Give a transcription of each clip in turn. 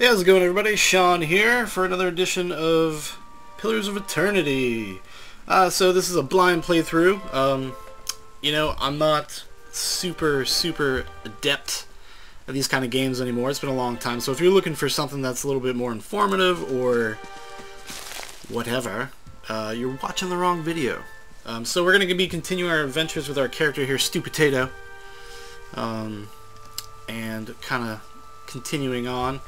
Hey, how's it going, everybody? Shaun here for another edition of Pillars of Eternity. So this is a blind playthrough. You know, I'm not super adept at these kind of games anymore. It's been a long time. So if you're looking for something that's a little bit more informative or whatever, you're watching the wrong video. So we're going to be continuing our adventures with our character here, Stupotato, and kind of continuing on.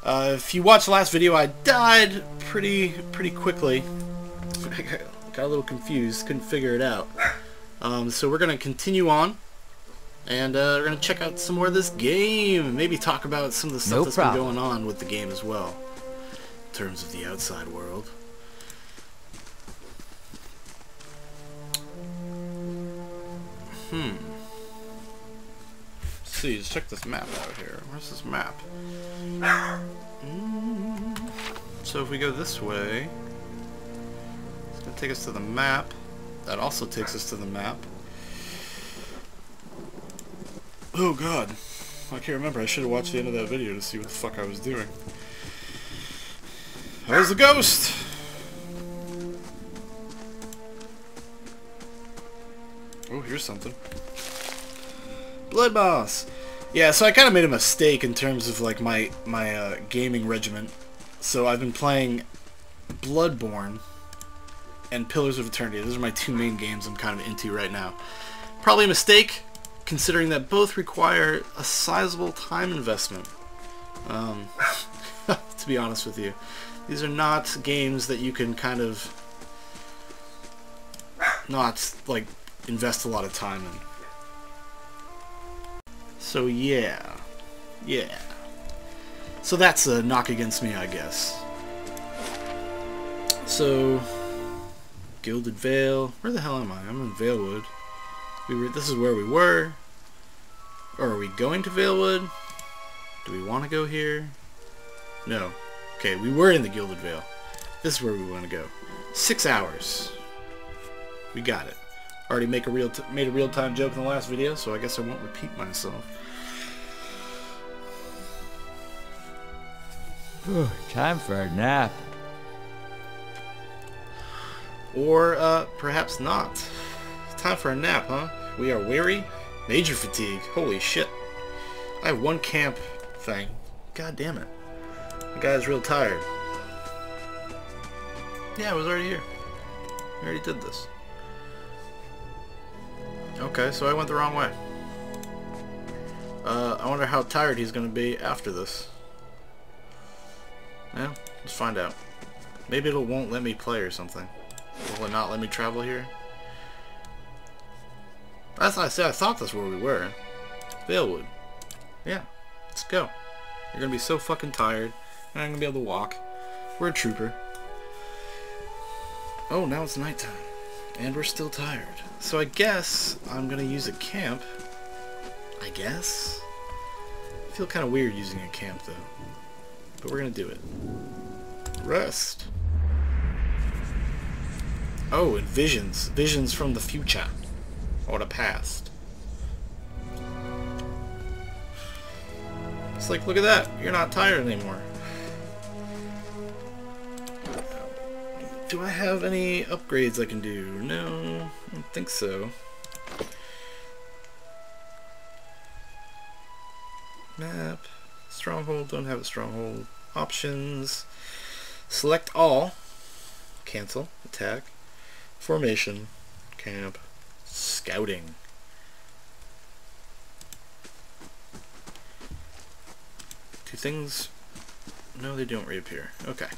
If you watched the last video, I died pretty quickly. I got a little confused, couldn't figure it out. So we're going to continue on, and we're going to check out some more of this game. Maybe talk about some of the stuff that's been going on with the game as well, in terms of the outside world. Let's see, let's check this map out here. Where's this map? So if we go this way, it's going to take us to the map. That also takes us to the map. Oh god, I can't remember. I should have watched the end of that video to see what the fuck I was doing. There's the ghost! Oh, here's something. Blood Boss! Yeah, so I kind of made a mistake in terms of like my gaming regimen. So I've been playing Bloodborne and Pillars of Eternity. Those are my two main games I'm kind of into right now. Probably a mistake, considering that both require a sizable time investment. To be honest with you. These are not games that you can kind of not like invest a lot of time in. So yeah. So that's a knock against me, I guess. So, Gilded Vale. Where the hell am I? I'm in Valewood. This is where we were. Or are we going to Valewood? Do we want to go here? No. Okay, we were in the Gilded Vale. This is where we want to go. 6 hours. We got it. Already made a real-time joke in the last video, so I guess I won't repeat myself. Time for a nap. Or, perhaps not. Time for a nap, huh? We are weary? Major fatigue. Holy shit. I have one camp thing. God damn it. The guy's real tired. Yeah, I was already here. I already did this. Okay, so I went the wrong way. I wonder how tired he's going to be after this. Yeah, let's find out. Maybe it won't let me play or something. Will it not let me travel here? That's what I said. I thought that's where we were. Valewood. Yeah, let's go. You're going to be so fucking tired. You're not going to be able to walk. We're a trooper. Oh, now it's nighttime. And we're still tired. So I guess I'm going to use a camp. I guess? I feel kind of weird using a camp, though. But we're going to do it. Rest. Oh, and visions. Visions from the future. Or the past. It's like, look at that. You're not tired anymore. Do I have any upgrades I can do? No, I don't think so. Map. Stronghold, don't have a stronghold. Options. Select all. Cancel. Attack. Formation. Camp. Scouting. Two things. No, they don't reappear. Okay.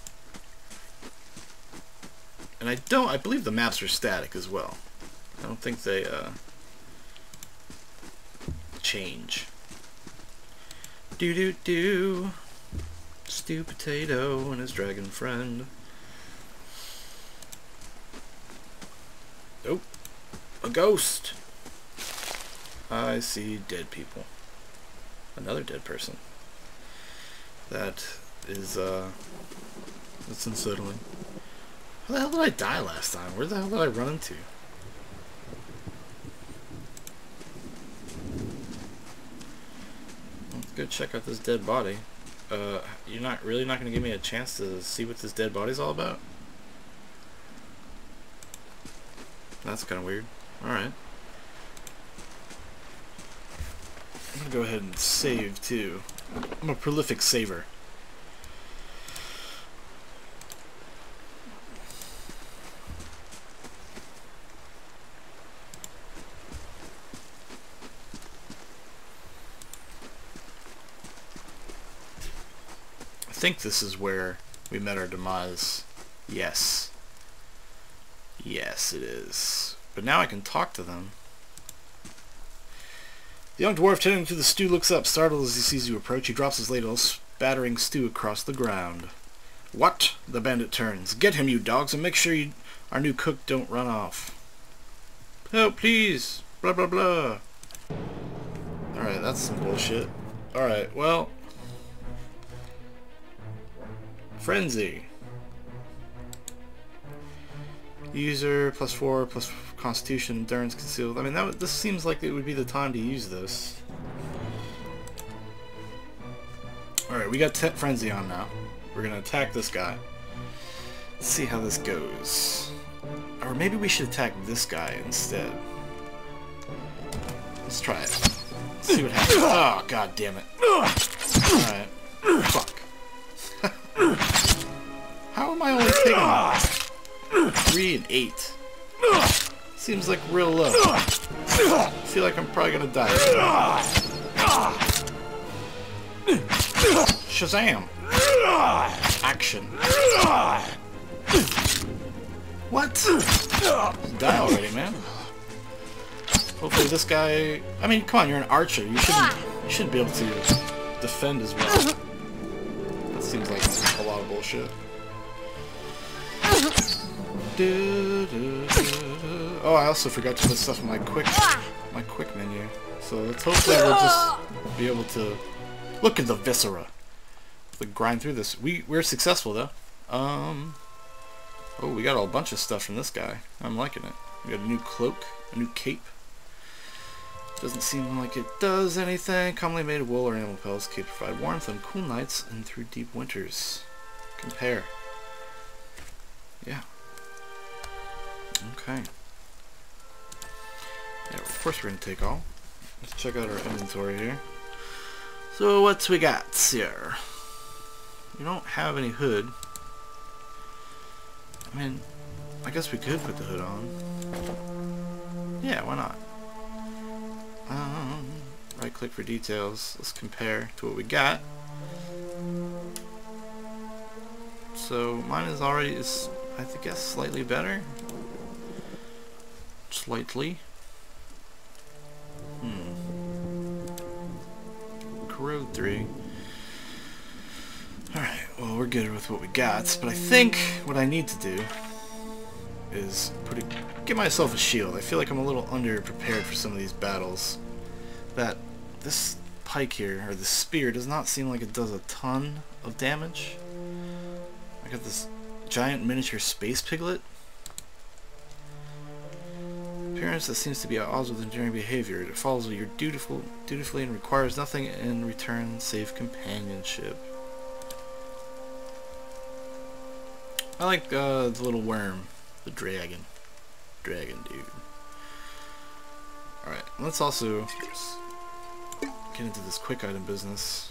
And I believe the maps are static as well. I don't think they, change. Do. Stupotato and his dragon friend. Oh, a ghost. I see dead people. Another dead person. That is, that's unsettling. How the hell did I die last time? Where the hell did I run into? Let's go check out this dead body. You're not really not gonna give me a chance to see what this dead body's all about? That's kind of weird. Alright. I'm gonna go ahead and save too. I'm a prolific saver. I think this is where we met our demise. Yes. Yes, it is. But now I can talk to them. The young dwarf tending to the stew looks up, startled as he sees you approach. He drops his ladle, spattering stew across the ground. What? The bandit turns. Get him, you dogs, and make sure our new cook don't run off. Help, please. Blah, blah, blah. Alright, that's some bullshit. Alright, well... Frenzy. User +4 plus Constitution, Endurance, Concealed. I mean, this seems like it would be the time to use this. Alright, we got Frenzy on now. We're gonna attack this guy. Let's see how this goes. Or maybe we should attack this guy instead. Let's try it. Let's see what happens. Oh, god damn it. Alright. Fuck. How am I only taking 3 and 8? Seems like real low. I feel like I'm probably gonna die. Shazam! Action. What? Die already, man. Hopefully this guy... I mean, come on, you're an archer. You shouldn't be able to defend as well. That seems like a lot of bullshit. Oh, I also forgot to put stuff in my quick menu. So let's hopefully we'll just be able to look at the viscera. Like grind through this. We're successful though. Oh, we got a bunch of stuff from this guy. I'm liking it. We got a new cloak, a new cape. Doesn't seem like it does anything. Commonly made of wool or animal pelts, cape provide warmth on cool nights and through deep winters. Compare. Yeah. Okay. Yeah, of course we're gonna take all. Let's check out our inventory here. So what's we got here? We don't have any hood. I mean, I guess we could put the hood on. Yeah, why not? Right click for details. Let's compare to what we got. So mine is already, I guess, slightly better. Slightly. Corrode 3. Alright, well we're good with what we got, but I think what I need to do is give myself a shield. I feel like I'm a little underprepared for some of these battles. This pike here, or this spear, does not seem like it does a ton of damage. I got this giant miniature space piglet. Appearance that seems to be at odds with enduring behavior. It follows you dutifully and requires nothing in return save companionship. I like the little worm, the dragon dude. Alright, let's also get into this quick item business,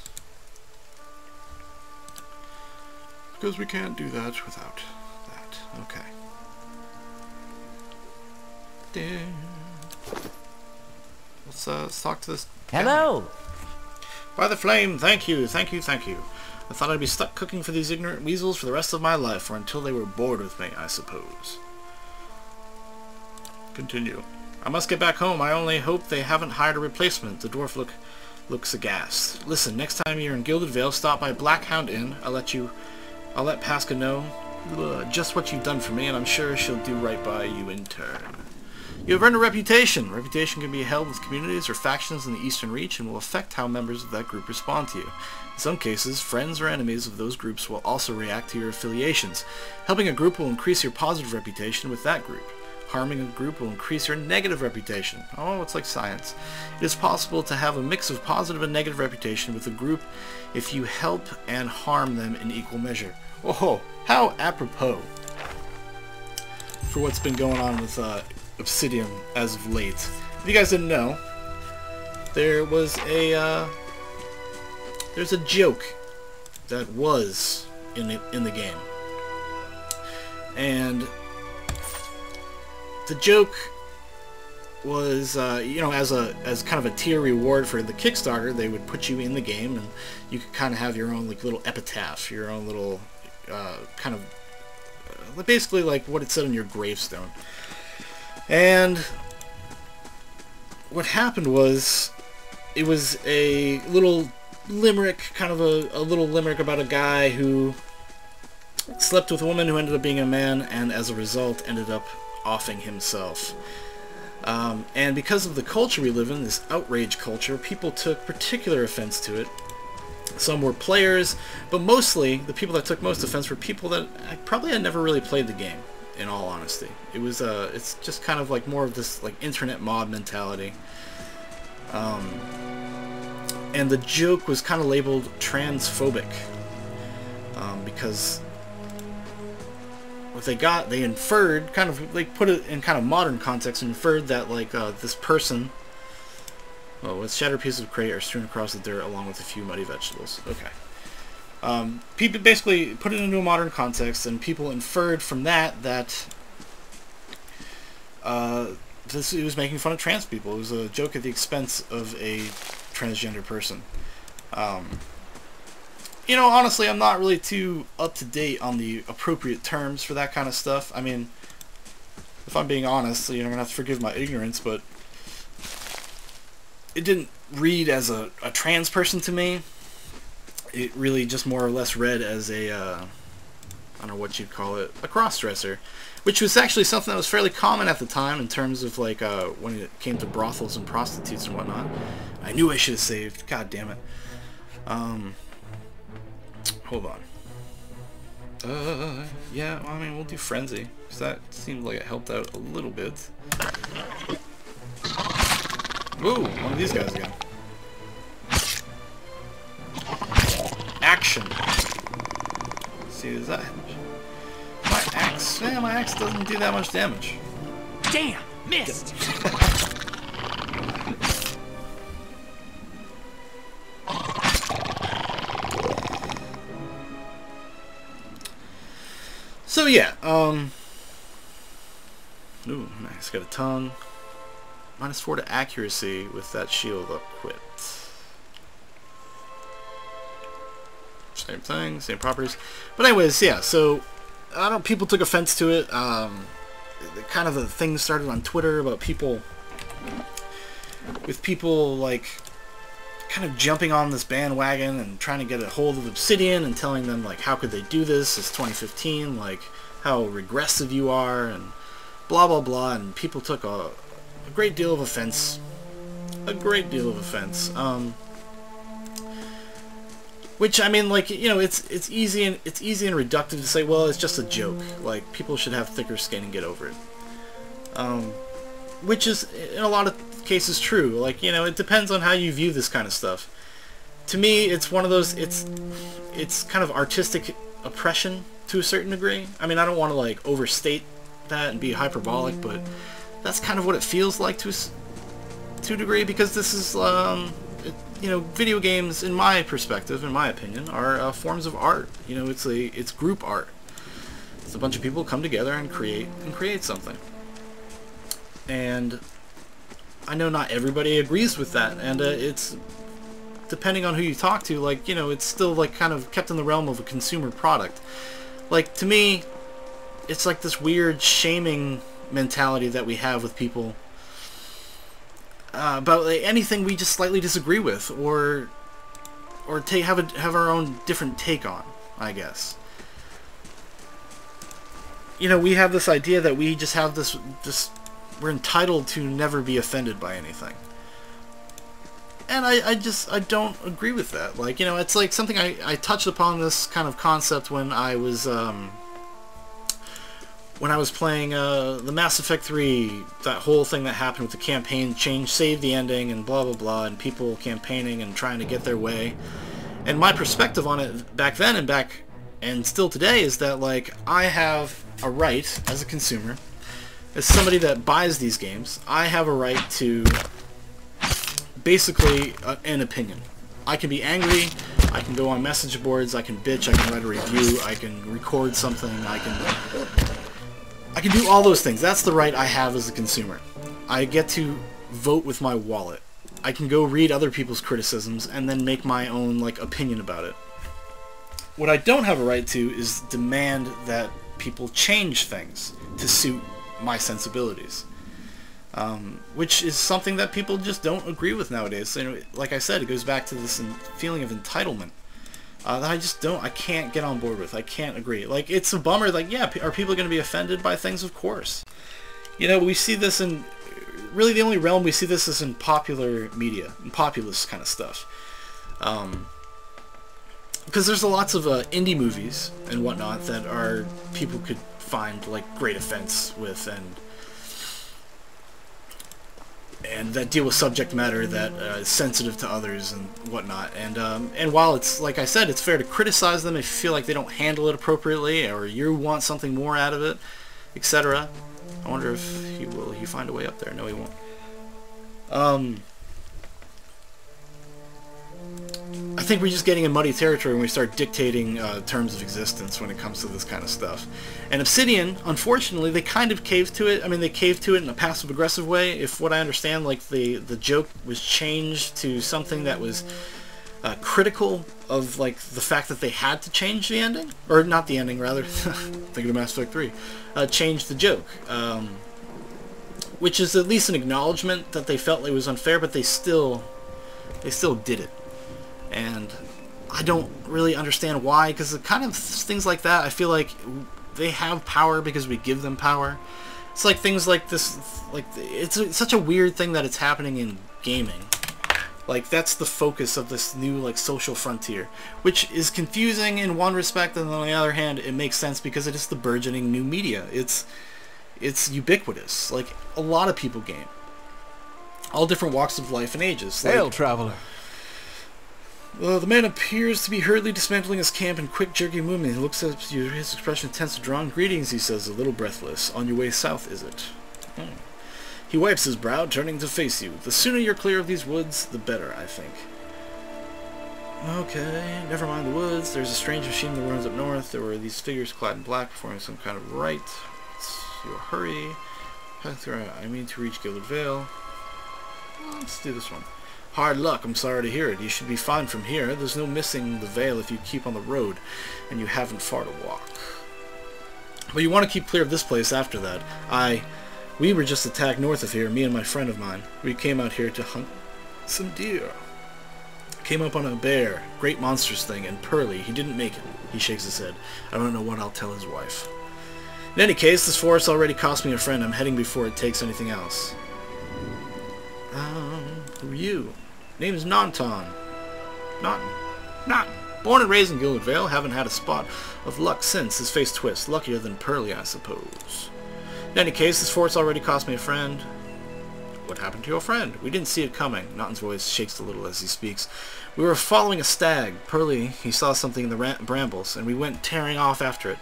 because we can't do that without that. Okay. Let's talk to this guy. Hello! By the flame, thank you. I thought I'd be stuck cooking for these ignorant weasels for the rest of my life, or until they were bored with me, I suppose. Continue. I must get back home. I only hope they haven't hired a replacement. The dwarf looks aghast. Listen, next time you're in Gilded Vale, stop by Blackhound Inn. I'll let Pasca know just what you've done for me, and I'm sure she'll do right by you in turn. You have earned a reputation. Reputation can be held with communities or factions in the Eastern Reach and will affect how members of that group respond to you. In some cases, friends or enemies of those groups will also react to your affiliations. Helping a group will increase your positive reputation with that group. Harming a group will increase your negative reputation. Oh, it's like science. It is possible to have a mix of positive and negative reputation with a group if you help and harm them in equal measure. Oh, how apropos for what's been going on with Obsidian as of late. If you guys didn't know, there's a joke that was in the game, and the joke was, you know, as kind of a tier reward for the Kickstarter, they would put you in the game, and you could kind of have your own like little epitaph, your own little kind of basically like what it said on your gravestone. And what happened was, it was a little limerick, kind of a little limerick about a guy who slept with a woman who ended up being a man, and as a result ended up offing himself. And because of the culture we live in, this outrage culture, people took particular offense to it. Some were players, but mostly the people that took most offense were people that probably had never really played the game, in all honesty. It was it's just kind of like more of this like internet mob mentality. And the joke was kind of labeled transphobic, because what they inferred, kind of like put it in kind of modern context, inferred that like this person, well, with shattered pieces of crate are strewn across the dirt along with a few muddy vegetables. Okay. People basically put it into a modern context, and people inferred from that it was making fun of trans people. It was a joke at the expense of a transgender person. You know, honestly, I'm not really too up to date on the appropriate terms for that kind of stuff. I mean, if I'm being honest, you know, I'm gonna have to forgive my ignorance, but it didn't read as a trans person to me. It really just more or less read as a, I don't know what you'd call it, a cross-dresser, which was actually something that was fairly common at the time in terms of like when it came to brothels and prostitutes and whatnot. I knew I should have saved. God damn it. Hold on. Yeah, well, I mean, we'll do Frenzy, because that seemed like it helped out a little bit. Ooh, one of these guys again. Action. Let's see, is that... My axe... Man, my axe doesn't do that much damage. Damn! Missed! So yeah, ooh, nice, got a tongue. -4 to accuracy with that shield equipped. Same thing, same properties. But anyways, yeah, so I don't, people took offense to it. Kind of the thing started on Twitter about people like kind of jumping on this bandwagon and trying to get a hold of Obsidian and telling them like how could they do this, it's 2015, like how regressive you are and blah blah blah, and people took a great deal of offense, which, I mean, like, you know, it's easy and reductive to say, well, it's just a joke, like people should have thicker skin and get over it, which is in a lot of cases true. Like, you know, it depends on how you view this kind of stuff. To me, it's one of those, it's kind of artistic oppression to a certain degree. I mean, I don't want to like overstate that and be hyperbolic, but that's kind of what it feels like to a degree, because this is you know, video games, in my perspective, in my opinion, are forms of art. You know, it's group art. It's a bunch of people come together and create something. And I know not everybody agrees with that, and it's depending on who you talk to, like, you know, it's still like kind of kept in the realm of a consumer product. Like, to me, it's like this weird shaming mentality that we have with people about like, anything we just slightly disagree with, or have our own different take on, I guess. You know, we have this idea that we just have this we're entitled to never be offended by anything. And I don't agree with that. Like, you know, it's like something I touched upon this kind of concept when I was when I was playing the Mass Effect 3, that whole thing that happened with the campaign change, save the ending, and blah blah blah, and people campaigning and trying to get their way. And my perspective on it back then and still today is that, like, I have a right as a consumer, as somebody that buys these games, I have a right to basically an opinion. I can be angry, I can go on message boards, I can bitch, I can write a review, I can record something, I can do all those things. That's the right I have as a consumer. I get to vote with my wallet. I can go read other people's criticisms and then make my own, like, opinion about it. What I don't have a right to is demand that people change things to suit my sensibilities. Which is something that people just don't agree with nowadays. So, like I said, it goes back to this feeling of entitlement that I can't get on board with. I can't agree. Like, it's a bummer. Like, yeah, are people going to be offended by things? Of course. You know, we see this in, really the only realm we see this is in popular media, and populist kind of stuff. Because there's lots of indie movies and whatnot that people could find, like, great offense with, and that deal with subject matter that is sensitive to others and whatnot. And while it's, like I said, it's fair to criticize them if you feel like they don't handle it appropriately or you want something more out of it, etc. I wonder if will he find a way up there? No, he won't. I think we're just getting in muddy territory when we start dictating terms of existence when it comes to this kind of stuff. And Obsidian, unfortunately, they kind of caved to it. I mean, they caved to it in a passive-aggressive way. If what I understand, like, the joke was changed to something that was critical of, like, the fact that they had to change the ending. Or not the ending, rather. Thinking of Mass Effect 3. Change the joke. Which is at least an acknowledgement that they felt it was unfair, but they still did it. And I don't really understand why, because the kind of things like that, I feel like they have power because we give them power. It's like things like this, like, it's such a weird thing that it's happening in gaming. Like, that's the focus of this new, like, social frontier, which is confusing in one respect, and on the other hand, it makes sense because it is the burgeoning new media. It's ubiquitous. Like, a lot of people game. All different walks of life and ages. Like, Hail, traveler. The man appears to be hurriedly dismantling his camp in quick, jerky movement. He looks at you, his expression tense and drawn. Greetings, he says, a little breathless. On your way south, is it? He wipes his brow, turning to face you. The sooner you're clear of these woods, the better, I think. Okay, never mind the woods. There's a strange machine that runs up north. There were these figures clad in black performing some kind of rite. You'll hurry. I mean to reach Gilded Vale. Let's do this one. Hard luck, I'm sorry to hear it. You should be fine from here. There's no missing the Vale if you keep on the road, and you haven't far to walk. But you want to keep clear of this place after that. We were just attacked north of here, me and my friend of mine. We came out here to hunt some deer. Came up on a bear, great monstrous thing, and Pearly, he didn't make it. He shakes his head. I don't know what I'll tell his wife. In any case, this forest already cost me a friend. I'm heading before it takes anything else. Who are you? Name is Nonton. Not. Born and raised in Gilded Vale, haven't had a spot of luck since. His face twists. Luckier than Pearly, I suppose. In any case, this fort's already cost me a friend. What happened to your friend? We didn't see it coming. Naughton's voice shakes a little as he speaks. We were following a stag. Pearly, he saw something in the brambles, and we went tearing off after it.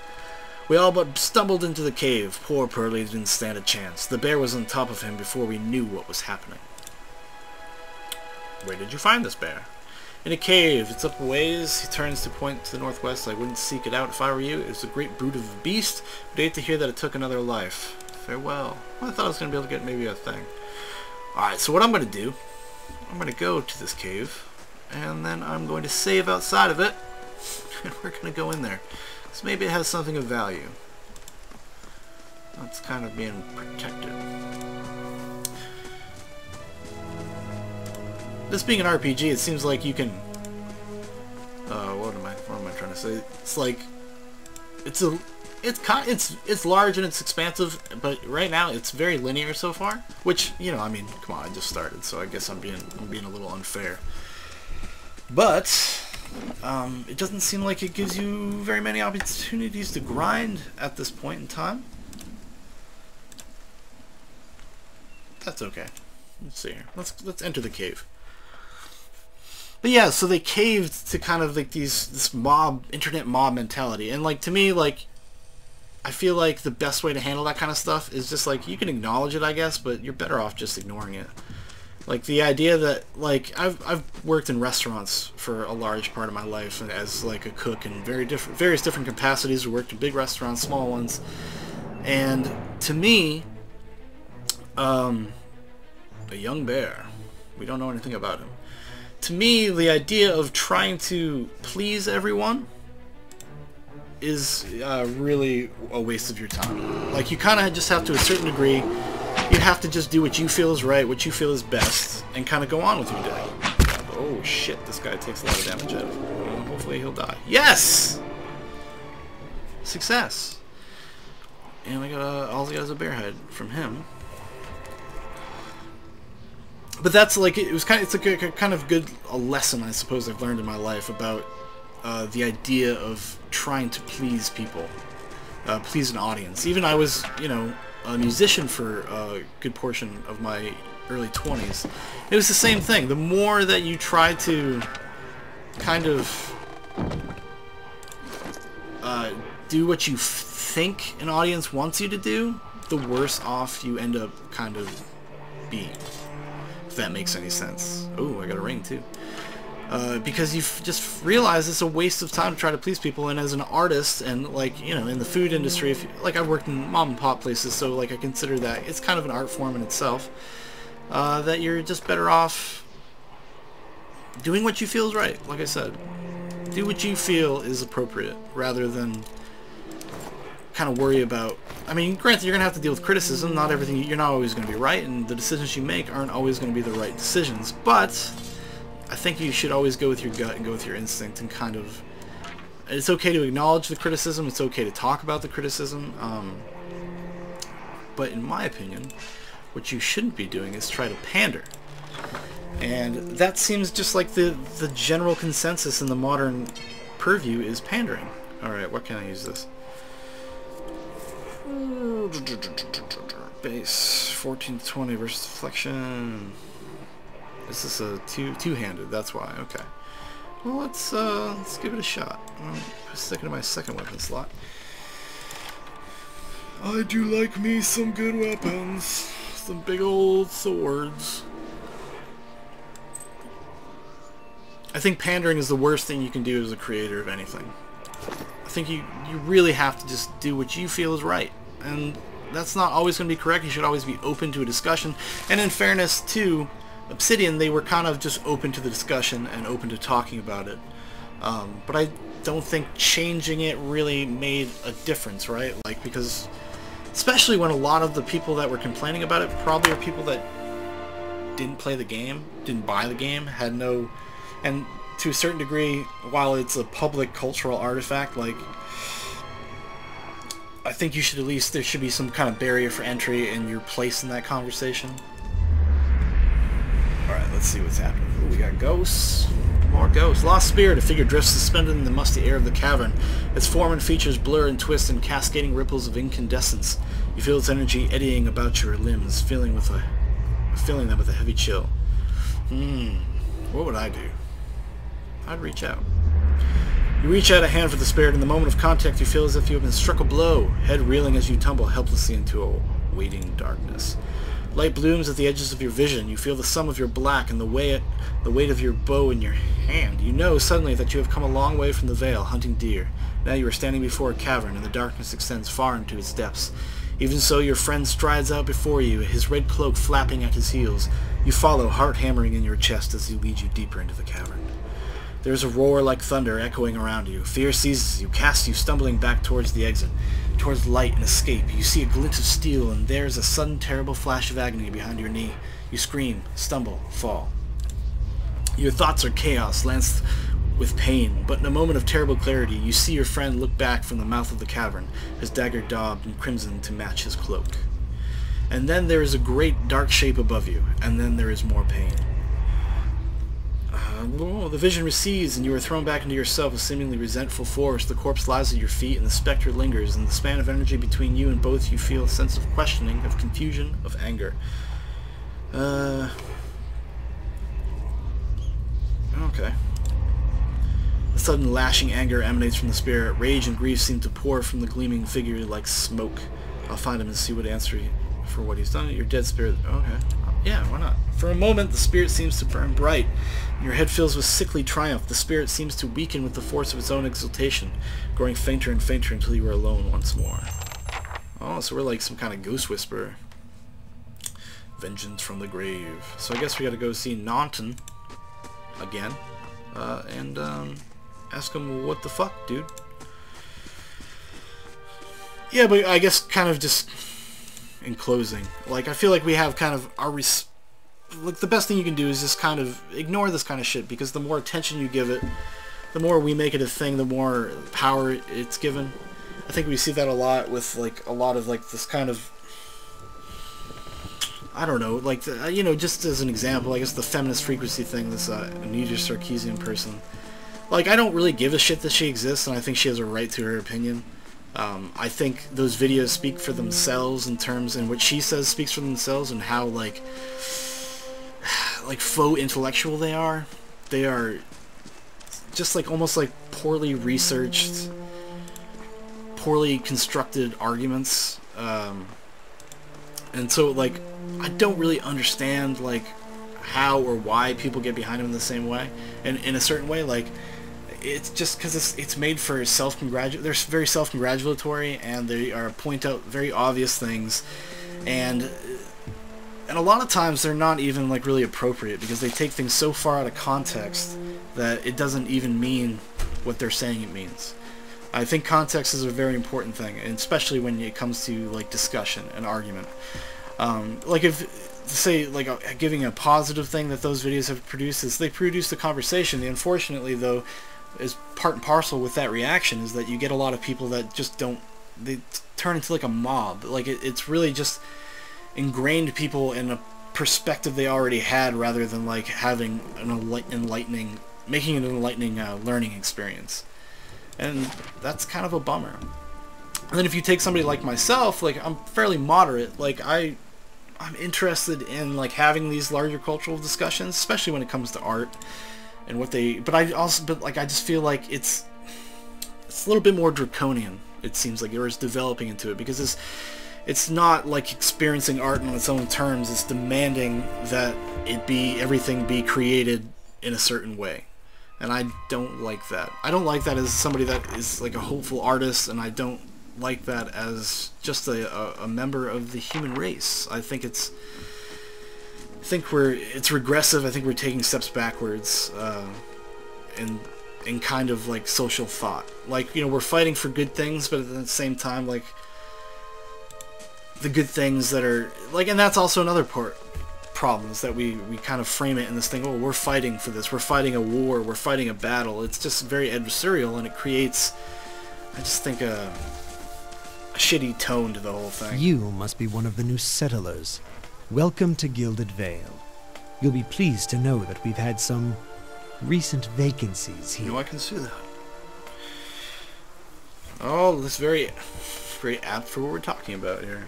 We all but stumbled into the cave. Poor Pearly didn't stand a chance. The bear was on top of him before we knew what was happening. Where did you find this bear? In a cave. It's up a ways. He turns to point to the northwest. I wouldn't seek it out if I were you. It was a great brute of a beast, but I hate to hear that it took another life. Farewell. Well, I thought I was going to be able to get maybe a thing. Alright, so what I'm going to do, I'm going to go to this cave, and then I'm going to save outside of it, and we're going to go in there. So maybe it has something of value. That's kind of being protected. This being an RPG, it seems like you can... what am I trying to say? It's like... It's large and it's expansive, but right now it's very linear so far. Which, you know, I mean, come on, I just started, so I guess I'm being a little unfair. But it doesn't seem like it gives you very many opportunities to grind at this point in time. that's okay. Let's see here. Let's enter the cave. But yeah, so they caved to kind of like this internet mob mentality, and like to me, like I feel like the best way to handle that kind of stuff is just like you can acknowledge it, I guess, but you're better off just ignoring it. Like the idea that like I've worked in restaurants for a large part of my life as like a cook in various different capacities. We worked in big restaurants, small ones, and to me, a young bear. We don't know anything about him. To me, the idea of trying to please everyone is really a waste of your time. Like, you kind of just have to, a certain degree, you have to just do what you feel is right, what you feel is best, and kind of go on with your day. Oh shit, this guy takes a lot of damage out of him. Hopefully he'll die. Yes! Success! And I got all I got is a bear head from him. But that's like, it's like a kind of good lesson, I suppose, I've learned in my life about the idea of trying to please people, please an audience. Even I was, you know, a musician for a good portion of my early 20s. It was the same thing. The more that you try to kind of do what you think an audience wants you to do, the worse off you end up kind of being. If that makes any sense. Oh, I got a ring too. Because you've just realized it's a waste of time to try to please people, and as an artist, and like, you know, in the food industry, if you, like, I've worked in mom and pop places, so like I consider that it's kind of an art form in itself, that you're just better off doing what you feel is right. Like I said, do what you feel is appropriate, rather than kind of worry about, I mean, granted, you're going to have to deal with criticism. Not everything, you're not always going to be right, and the decisions you make aren't always going to be the right decisions, but I think you should always go with your gut and go with your instinct, and kind of, it's okay to acknowledge the criticism, it's okay to talk about the criticism, but in my opinion, what you shouldn't be doing is try to pander. And that seems just like the general consensus in the modern purview is pandering. Alright, what can I use this? Base 14 to 20 versus deflection. Is this a two-handed? That's why. Okay. Well, let's give it a shot. I'm sticking to my second weapon slot. I do like me some good weapons. Some big old swords. I think pandering is the worst thing you can do as a creator of anything. I think you really have to just do what you feel is right. And that's not always going to be correct. You should always be open to a discussion. And in fairness to Obsidian, they were kind of just open to the discussion and open to talking about it. But I don't think changing it really made a difference, right? Like, because especially when a lot of the people that were complaining about it probably are people that didn't play the game, didn't buy the game, had no... And to a certain degree, while it's a public cultural artifact, like, I think you should at least, there should be some kind of barrier for entry in your place in that conversation. Alright, let's see what's happening. Ooh, we got ghosts. More ghosts. Lost spirit. A figure drifts suspended in the musty air of the cavern. Its form and features blur and twist in cascading ripples of incandescence. You feel its energy eddying about your limbs, filling them with a heavy chill. What would I do? I'd reach out. You reach out a hand for the spirit. In the moment of contact, you feel as if you have been struck a blow, head reeling as you tumble helplessly into a waiting darkness. Light blooms at the edges of your vision. You feel the sum of your black and the weight of your bow in your hand. You know suddenly that you have come a long way from the vale, hunting deer. Now you are standing before a cavern, and the darkness extends far into its depths. Even so, your friend strides out before you, his red cloak flapping at his heels. You follow, heart hammering in your chest as he leads you deeper into the cavern. There is a roar like thunder echoing around you. Fear seizes you, casts you stumbling back towards the exit, towards light and escape. You see a glint of steel, and there is a sudden terrible flash of agony behind your knee. You scream, stumble, fall. Your thoughts are chaos, lanced with pain, but in a moment of terrible clarity, you see your friend look back from the mouth of the cavern, his dagger daubed and crimson to match his cloak. And then there is a great dark shape above you, and then there is more pain. The vision recedes, and you are thrown back into yourself with seemingly resentful force. The corpse lies at your feet, and the specter lingers. In the span of energy between you and both, you feel a sense of questioning, of confusion, of anger. Okay. A sudden lashing anger emanates from the spirit. Rage and grief seem to pour from the gleaming figure like smoke. I'll find him and see what answer for what he's done. Your dead spirit. Okay. Yeah, why not? For a moment, the spirit seems to burn bright. Your head fills with sickly triumph. The spirit seems to weaken with the force of its own exultation, growing fainter and fainter until you are alone once more. Oh, so we're like some kind of ghost whisperer. Vengeance from the grave. So I guess we gotta go see Naunton again. And ask him what the fuck, dude. Yeah, but I guess kind of just in closing, like I feel like we have kind of our like the best thing you can do is just kind of ignore this kind of shit, because the more attention you give it, the more we make it a thing, the more power it's given. I think we see that a lot with like a lot of like this kind of, I don't know, like the, you know, just as an example, I guess the feminist frequency thing, this Anita Sarkeesian person. Like, I don't really give a shit that she exists, and I think she has a right to her opinion. I think those videos speak for themselves in terms, and what she says speaks for themselves, and how like faux intellectual they are. They are just like almost like poorly researched, poorly constructed arguments. And so like I don't really understand like how or why people get behind him in the same way, and in a certain way, like it's just because it's made for they're very self-congratulatory, and they are point out very obvious things, and a lot of times they're not even like really appropriate, because they take things so far out of context that it doesn't even mean what they're saying it means. I think context is a very important thing, and especially when it comes to like discussion and argument. Like if say like giving a positive thing that those videos have produced is they produce the conversation. Unfortunately, though, is part and parcel with that reaction is that you get a lot of people that just don't, they turn into like a mob. Like it's really just ingrained people in a perspective they already had, rather than like having an enlightening, making it an enlightening learning experience. And that's kind of a bummer. And then if you take somebody like myself, like I'm fairly moderate, like I'm interested in like having these larger cultural discussions, especially when it comes to art and what they, but I just feel like it's a little bit more draconian, it seems like, or is developing into it, because it's not like experiencing art on its own terms. It's demanding that everything be created in a certain way. And I don't like that. I don't like that as somebody that is like a hopeful artist, and I don't like that as just a member of the human race. I think it's regressive. I think we're taking steps backwards in kind of like social thought. Like, you know, we're fighting for good things, but at the same time, like the good things that are like, and that's also another problem, is that we kind of frame it in this thing, oh, we're fighting for this, we're fighting a war, we're fighting a battle. It's just very adversarial, and it creates, I just think, a shitty tone to the whole thing. You must be one of the new settlers. Welcome to Gilded Vale. You'll be pleased to know that we've had some recent vacancies here. You know, I can see that. Oh, that's very apt for what we're talking about here.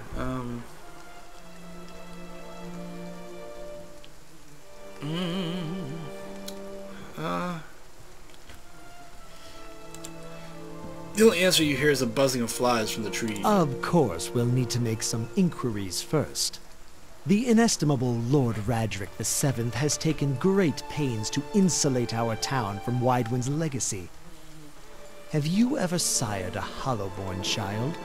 The only answer you hear is a buzzing of flies from the tree. Of course, we'll need to make some inquiries first. The inestimable Lord Radric VII has taken great pains to insulate our town from Widewind's legacy. Have you ever sired a Hollowborn child?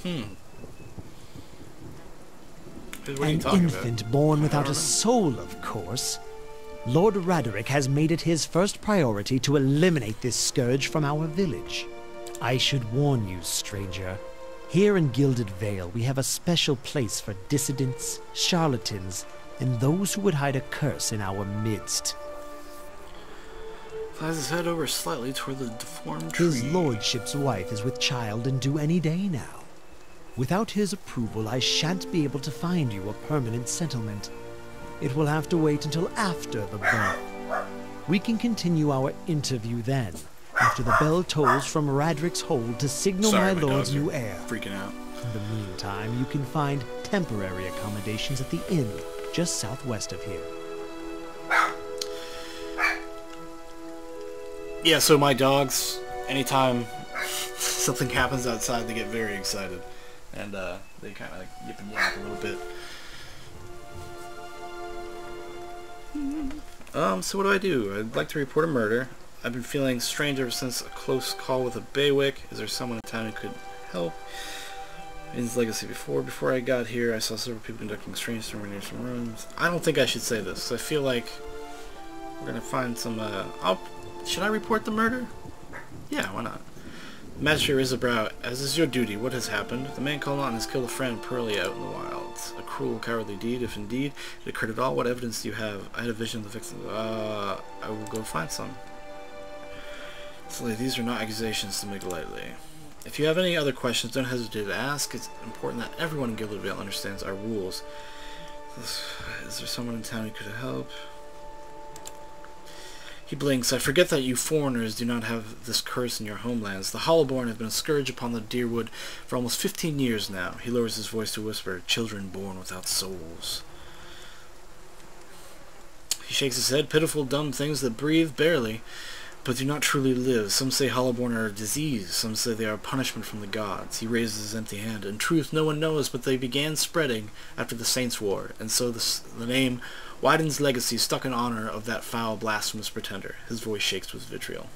An infant born without a soul, of course. Lord Radric has made it his first priority to eliminate this scourge from our village. I should warn you, stranger. Here in Gilded Vale, we have a special place for dissidents, charlatans, and those who would hide a curse in our midst. Flies his head over slightly toward the deformed tree. His lordship's wife is with child and due any day now. Without his approval, I shan't be able to find you a permanent settlement. It will have to wait until after the birth. We can continue our interview then, after the bell tolls from Radric's hold to signal my lord's new heir. Freaking out. In the meantime, you can find temporary accommodations at the inn just southwest of here. Yeah, so my dogs, anytime something happens outside, they get very excited. And they kind of like yip and yap a little bit. So what do? I'd like to report a murder. I've been feeling strange ever since a close call with a bailiwick. Is there someone in town who could help? In his legacy before I got here, I saw several people conducting strange ceremonies in rooms. I don't think I should say this. I feel like we're gonna find some. Should I report the murder? Yeah, why not? Magistrate raised a brow. As is your duty, what has happened? The man called on has killed a friend Pearly out in the wilds. A cruel, cowardly deed, if indeed it occurred at all. What evidence do you have? I had a vision of the victim. I will go find some. Silly, these are not accusations to make lightly. If you have any other questions, don't hesitate to ask. It's important that everyone in Gildervale understands our rules. Is there someone in town who could help? He blinks. I forget that you foreigners do not have this curse in your homelands. The Hollowborn have been a scourge upon the Deerwood for almost 15 years now. He lowers his voice to whisper, children born without souls. He shakes his head. Pitiful, dumb things that breathe barely, but do not truly live. Some say Hollowborn are a disease. Some say they are a punishment from the gods. He raises his empty hand. In truth, no one knows, but they began spreading after the Saints' War, and so the name Wyden's legacy stuck in honor of that foul, blasphemous pretender. His voice shakes with vitriol.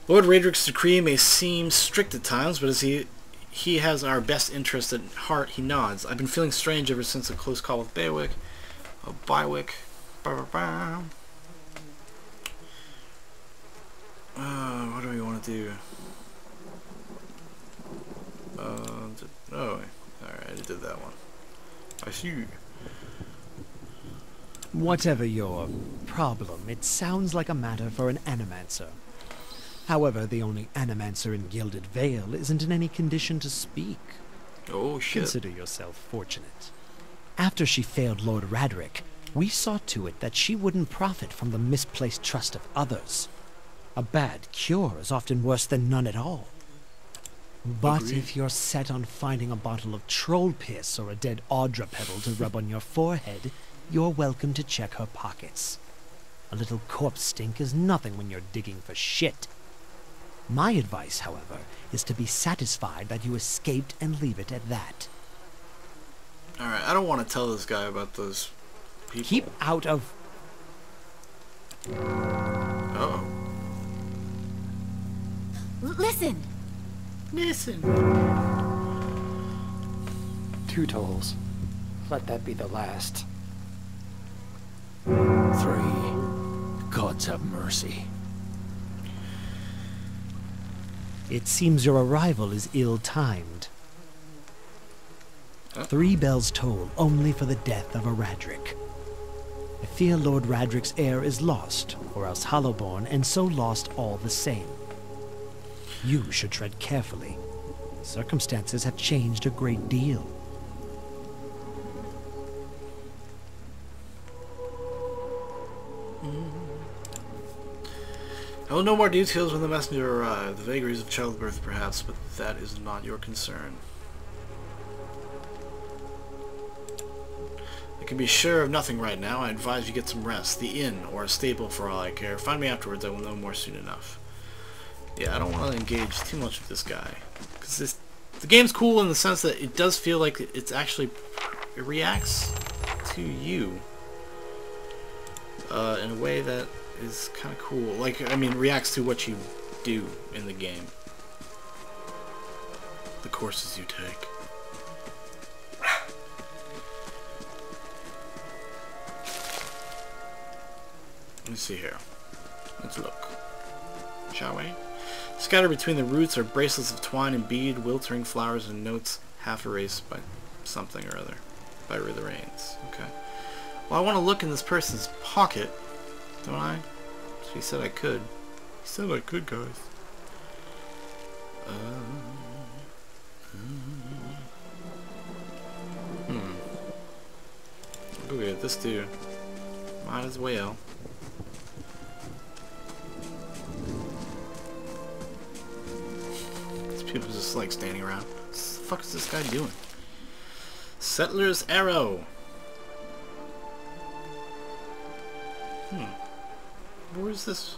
Lord Radrick's decree may seem strict at times, but as he has our best interest at heart, he nods. I've been feeling strange ever since a close call with Bywick. What do we want to do? Alright, I did that one. I see. Whatever your problem, it sounds like a matter for an animancer. However, the only animancer in Gilded Vale isn't in any condition to speak. Oh, shit. Consider yourself fortunate. After she failed Lord Radrick, we saw to it that she wouldn't profit from the misplaced trust of others. A bad cure is often worse than none at all. But Agreed. if you're set on finding a bottle of troll piss or a dead Audra petal to rub on your forehead, you're welcome to check her pockets. A little corpse stink is nothing when you're digging for shit. My advice, however, is to be satisfied that you escaped and leave it at that. Alright, I don't want to tell this guy about those people. Keep out of... Uh-oh. Listen! Listen. 2 tolls. Let that be the last. 3. Gods have mercy. It seems your arrival is ill-timed. 3 bells toll only for the death of a Radrick. I fear Lord Radrick's heir is lost, or else Hollowborn, and so lost all the same. You should tread carefully. Circumstances have changed a great deal. I will know more details when the messenger arrives. The vagaries of childbirth, perhaps, but that is not your concern. I can be sure of nothing right now. I advise you get some rest. The inn, or a stable for all I care. Find me afterwards. I will know more soon enough. Yeah, I don't want to engage too much with this guy. Because the game's cool in the sense that it does feel like it reacts to you. In a way that is kind of cool. Like, I mean, reacts to what you do in the game. The courses you take. Let me see here. Let's look. Shall we? Scattered between the roots are bracelets of twine and bead, wiltering flowers and notes half erased by something or other. By the rains. Okay. Well, I want to look in this person's pocket, don't I? So he said I could. He said I could, guys. Look at this dude. Might as well. These people just like standing around. fuck is this guy doing? Settler's Arrow. Where is this?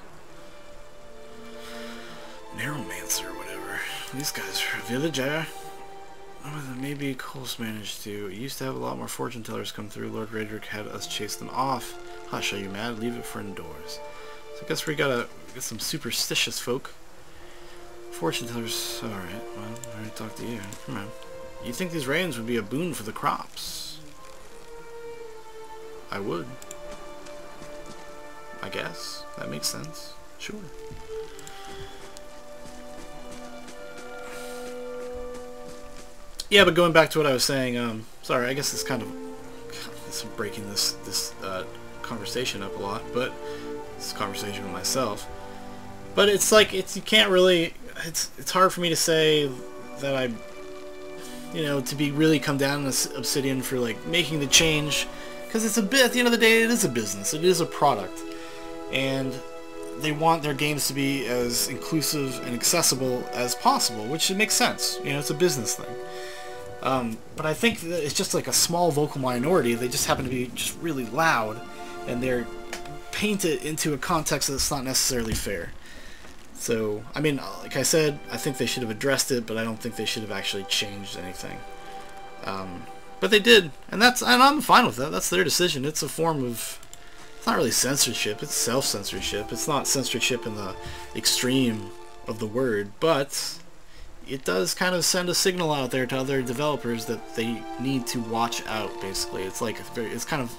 Narrowmancer or whatever. These guys are villager. Maybe Cole's managed to. It used to have a lot more fortune tellers come through. Lord Raedric had us chase them off. Hush, are you mad? Leave it for indoors. So I guess we gotta get some superstitious folk. Fortune tellers. Alright, well, I already talked to you. Come on. You think these rains would be a boon for the crops? I would. I guess. That makes sense. Sure. Yeah, but going back to what I was saying, sorry, I guess it's kind of it's breaking this conversation up a lot, but this conversation with myself. But it's like you can't really. It's hard for me to say that I, to be really come down on Obsidian for like making the change, because it's a bit. At the end of the day, it is a business. It is a product, and they want their games to be as inclusive and accessible as possible, which makes sense. It's a business thing. But I think that it's just like a small vocal minority. They just happen to be just really loud, and they're painted into a context that's not necessarily fair. So, I mean, like I said, I think they should have addressed it, but I don't think they should have actually changed anything. But they did, and I'm fine with that. That's their decision. It's a form of, it's not really censorship, it's self-censorship. It's not censorship in the extreme of the word, but it does kind of send a signal out there to other developers that they need to watch out, basically. It's like, it's kind of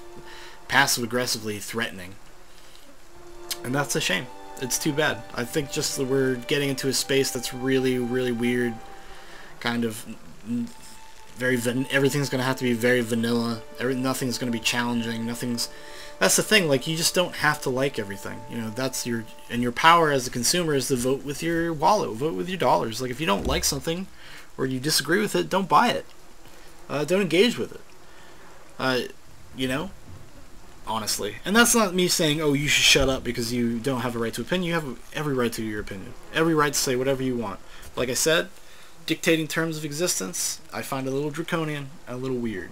passive-aggressively threatening. And that's a shame. It's too bad. I think just that we're getting into a space that's really, really weird, kind of everything's going to have to be very vanilla. Nothing's going to be challenging. That's the thing, like, you just don't have to like everything. That's your power as a consumer is to vote with your wallet, vote with your dollars. Like, if you don't like something, or you disagree with it, don't buy it. Don't engage with it. Honestly. And that's not me saying, oh, you should shut up because you don't have a right to opinion. You have every right to your opinion. Every right to say whatever you want. Like I said, dictating terms of existence, I find a little draconian and a little weird.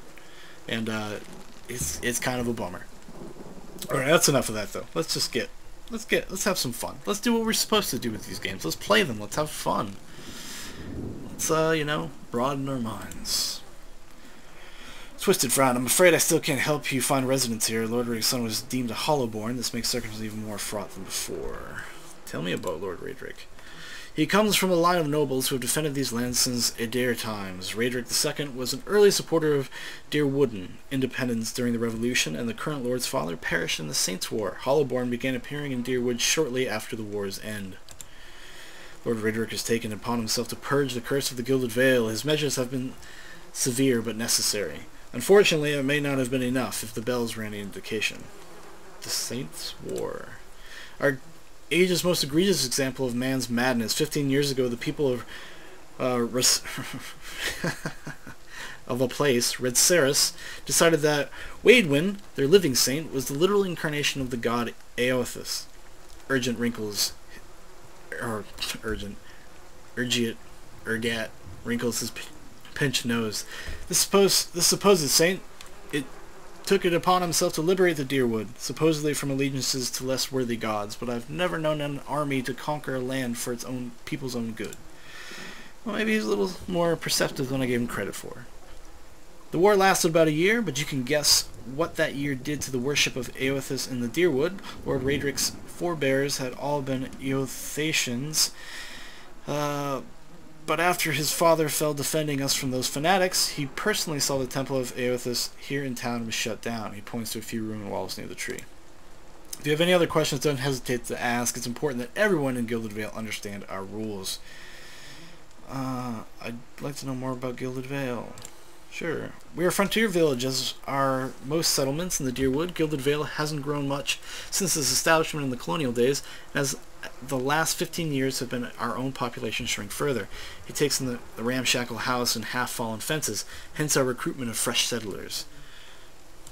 And it's kind of a bummer. Alright, that's enough of that though. Let's have some fun. Let's do what we're supposed to do with these games. Let's play them. Let's have fun. Let's, broaden our minds. Twisted Frown, I'm afraid I still can't help you find residence here. Lord Raedric's son was deemed a Hollowborn. This makes circumstances even more fraught than before. Tell me about Lord Raedric. He comes from a line of nobles who have defended these lands since Adair times. Raedric II was an early supporter of Deerwooden independence during the Revolution, and the current Lord's father perished in the Saints' War. Hollowborn began appearing in Deerwood shortly after the war's end. Lord Raedric has taken upon himself to purge the curse of the Gilded Vale. His measures have been severe but necessary. Unfortunately, it may not have been enough if the bells were any indication. The Saints' War. Our age's most egregious example of man's madness. 15 years ago, the people of of a place, Red Saris, decided that Waidwin, their living saint, was the literal incarnation of the god Eothas. Urgent wrinkles wrinkles his pinched nose. This supposed saint, it took it upon himself to liberate the Deerwood, supposedly from allegiances to less worthy gods, but I've never known an army to conquer a land for its own people's own good. Well, maybe he's a little more perceptive than I gave him credit for. The war lasted about a year, but you can guess what that year did to the worship of Eothas in the Deerwood. Lord Raedric's forebears had all been Eothasians, but after his father fell defending us from those fanatics, he personally saw the temple of Eothas here in town and was shut down. He points to a few ruined walls near the tree. If you have any other questions, don't hesitate to ask. It's important that everyone in Gilded Vale understand our rules. I'd like to know more about Gilded Vale. Sure. We are a frontier village, as are most settlements in the Deerwood. Gilded Vale hasn't grown much since its establishment in the colonial days, as the last 15 years have been our own population shrink further. It takes in the ramshackle house and half-fallen fences, hence our recruitment of fresh settlers.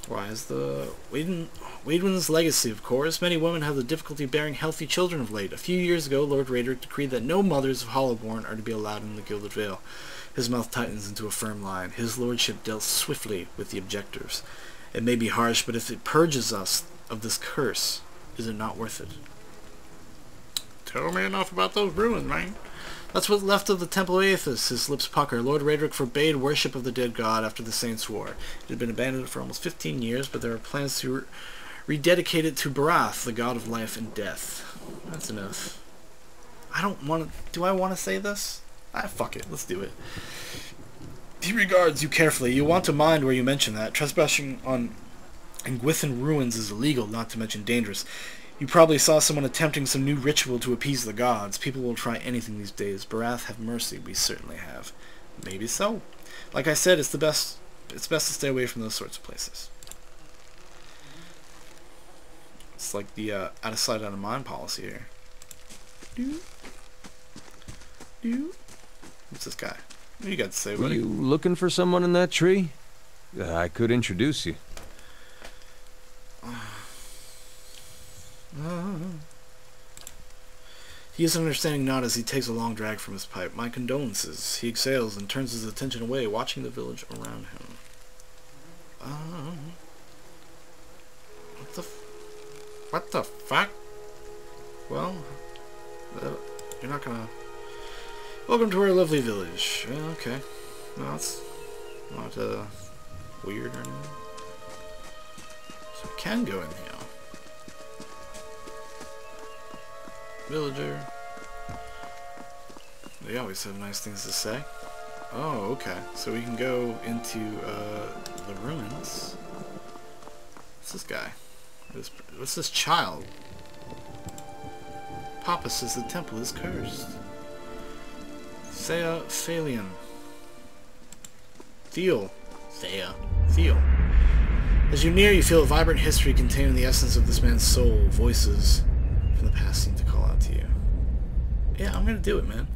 Why is the Waidwen's legacy, of course. Many women have the difficulty bearing healthy children of late. A few years ago, Lord Raderick decreed that no mothers of Hollowborn are to be allowed in the Gilded Vale. His mouth tightens into a firm line. His lordship dealt swiftly with the objectors. It may be harsh, but if it purges us of this curse, is it not worth it? Tell me enough about those ruins, man. That's what's left of the Temple of Aethys. His lips pucker. Lord Raderick forbade worship of the dead god after the saints' war. It had been abandoned for almost 15 years, but there are plans to rededicate it to Barath, the god of life and death. That's enough. I don't want to... Do I want to say this? Fuck it. Let's do it. He regards you carefully. You want to mind where you mention that. Trespassing on Engwithan ruins is illegal, not to mention dangerous. You probably saw someone attempting some new ritual to appease the gods. People will try anything these days. Barath, have mercy. We certainly have. Maybe so. Like I said, it's best to stay away from those sorts of places. It's like the out of sight, out of mind policy here. What's this guy? What do you got to say, buddy? Were you looking for someone in that tree? I could introduce you. He is an understanding nod as he takes a long drag from his pipe. My condolences. He exhales and turns his attention away, watching the village around him. What the fuck? Well, you're not gonna... Welcome to our lovely village. Okay. No, it's not weird or anything. So we can go in here. Villager. They always have nice things to say. Oh, okay. So we can go into the ruins. What's this guy? What's this child? Papa says the temple is cursed. Thea Phalion. Theo. As you near, you feel a vibrant history containing the essence of this man's soul. Voices from the past seem to call out to you. Yeah, I'm gonna do it, man.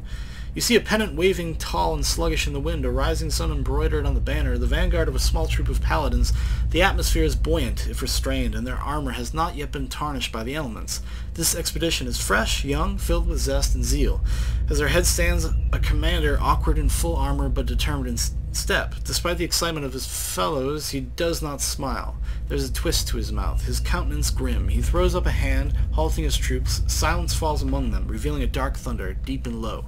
You see a pennant waving tall and sluggish in the wind, a rising sun embroidered on the banner, the vanguard of a small troop of paladins. The atmosphere is buoyant, if restrained, and their armor has not yet been tarnished by the elements. This expedition is fresh, young, filled with zest and zeal. As their head stands a commander, awkward in full armor but determined in step. Despite the excitement of his fellows, he does not smile. There's a twist to his mouth, his countenance grim. He throws up a hand, halting his troops. Silence falls among them, revealing a dark thunder, deep and low.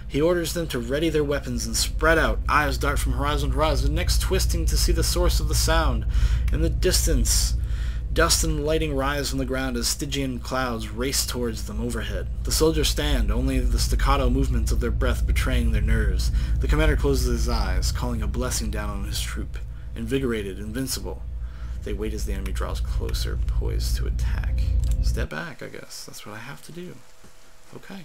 He orders them to ready their weapons and spread out. Eyes dart from horizon to horizon, necks twisting to see the source of the sound. In the distance, dust and lighting rise from the ground as Stygian clouds race towards them overhead. The soldiers stand, only the staccato movements of their breath betraying their nerves. The commander closes his eyes, calling a blessing down on his troop. Invigorated, invincible. They wait as the enemy draws closer, poised to attack. Step back, I guess. That's what I have to do. Okay.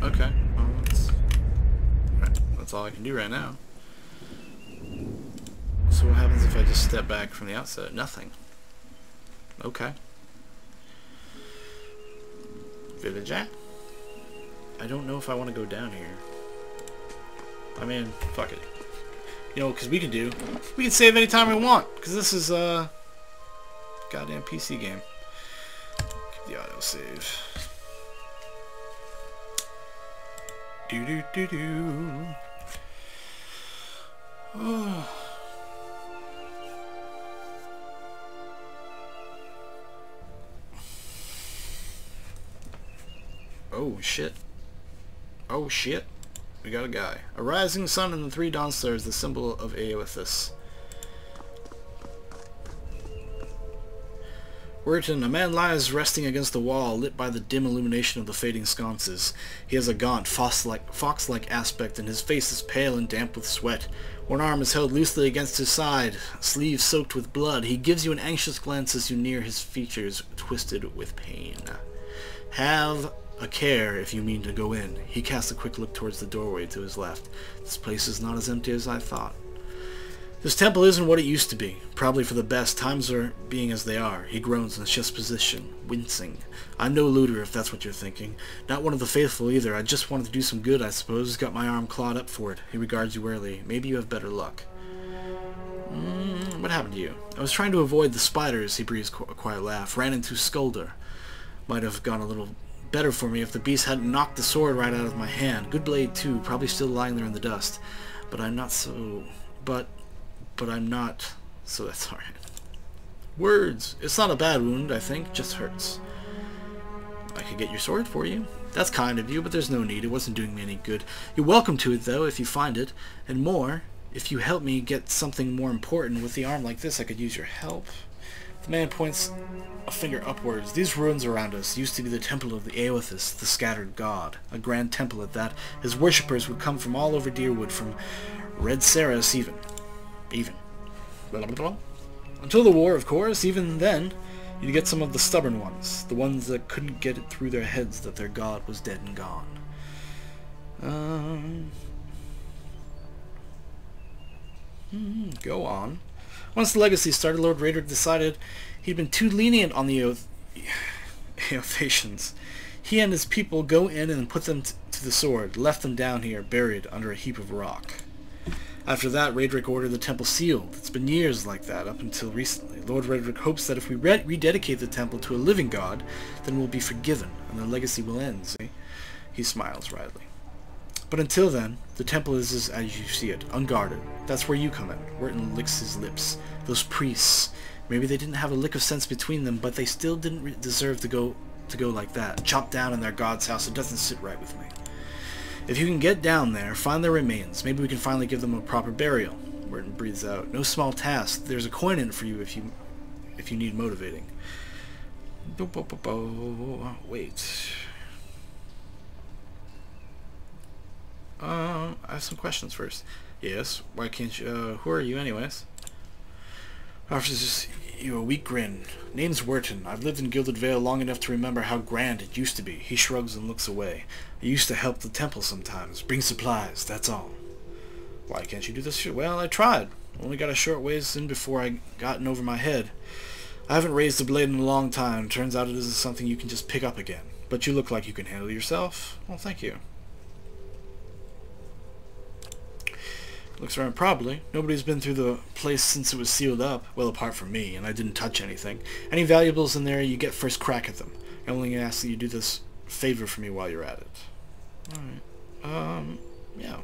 Okay. Well, that's all I can do right now. So what happens if I just step back from the outset? Nothing. Okay. Village at? I don't know if I want to go down here. I mean, fuck it. You know, because we can save anytime we want, because this is a goddamn PC game. Keep the autosave. Do. Oh. Oh shit. Oh shit. We got a guy. A rising sun and the three dawn stars, the symbol of Aethys. Whereton, a man lies resting against the wall, lit by the dim illumination of the fading sconces. He has a gaunt, fox-like aspect, and his face is pale and damp with sweat. One arm is held loosely against his side, sleeve soaked with blood. He gives you an anxious glance as you near, his features twisted with pain. Have a care if you mean to go in. He casts a quick look towards the doorway to his left. This place is not as empty as I thought. This temple isn't what it used to be. Probably for the best. Times are being as they are. He groans in a chest position, wincing. I'm no looter, if that's what you're thinking. Not one of the faithful, either. I just wanted to do some good, I suppose. Got my arm clawed up for it. He regards you warily. Maybe you have better luck. What happened to you? I was trying to avoid the spiders, he breathes a quiet laugh. Ran into Skulder. Might have gone a little better for me if the beast hadn't knocked the sword right out of my hand. Good blade, too. Probably still lying there in the dust. But I'm not so... But I'm not... So that's alright. Words. It's not a bad wound, I think. Just hurts. I could get your sword for you. That's kind of you, but there's no need. It wasn't doing me any good. You're welcome to it, though, if you find it. And more, if you help me get something more important with the arm like this, I could use your help. The man points a finger upwards. These ruins around us used to be the temple of the Aothis, the scattered god. A grand temple at that. His worshippers would come from all over Deerwood, from Red Saras even. Blah, blah, blah. Until the war, of course. Even then, you'd get some of the stubborn ones. The ones that couldn't get it through their heads that their god was dead and gone. Go on. Once the legacy started, Lord Raedric decided he'd been too lenient on the Eothatians. He and his people go in and put them to the sword, left them down here, buried under a heap of rock. After that, Raedric ordered the temple sealed. It's been years like that, up until recently. Lord Raedric hopes that if we rededicate the temple to a living god, then we'll be forgiven, and the legacy will end, see? He smiles wryly. But until then, the temple is as you see it, unguarded. That's where you come in. Wharton licks his lips. Those priests, maybe they didn't have a lick of sense between them, but they still didn't deserve to go like that. Chopped down in their god's house, it doesn't sit right with me. If you can get down there, find their remains. Maybe we can finally give them a proper burial. Wharton breathes out. No small task. There's a coin in it for you if you need motivating. Wait. I have some questions first. Yes. Why can't you? Who are you, anyways? Offers you a weak grin. Name's Wharton. I've lived in Gilded Vale long enough to remember how grand it used to be. He shrugs and looks away. I used to help the temple sometimes. Bring supplies, that's all. Why can't you do this? Well, I tried. Only got a short ways in before I gotten over my head. I haven't raised a blade in a long time. Turns out it isn't something you can just pick up again. But you look like you can handle yourself. Well, thank you. Looks around probably. Nobody's been through the place since it was sealed up. Well, apart from me, and I didn't touch anything. Any valuables in there, you get first crack at them. I only ask that you do this favor for me while you're at it. Alright. Yeah.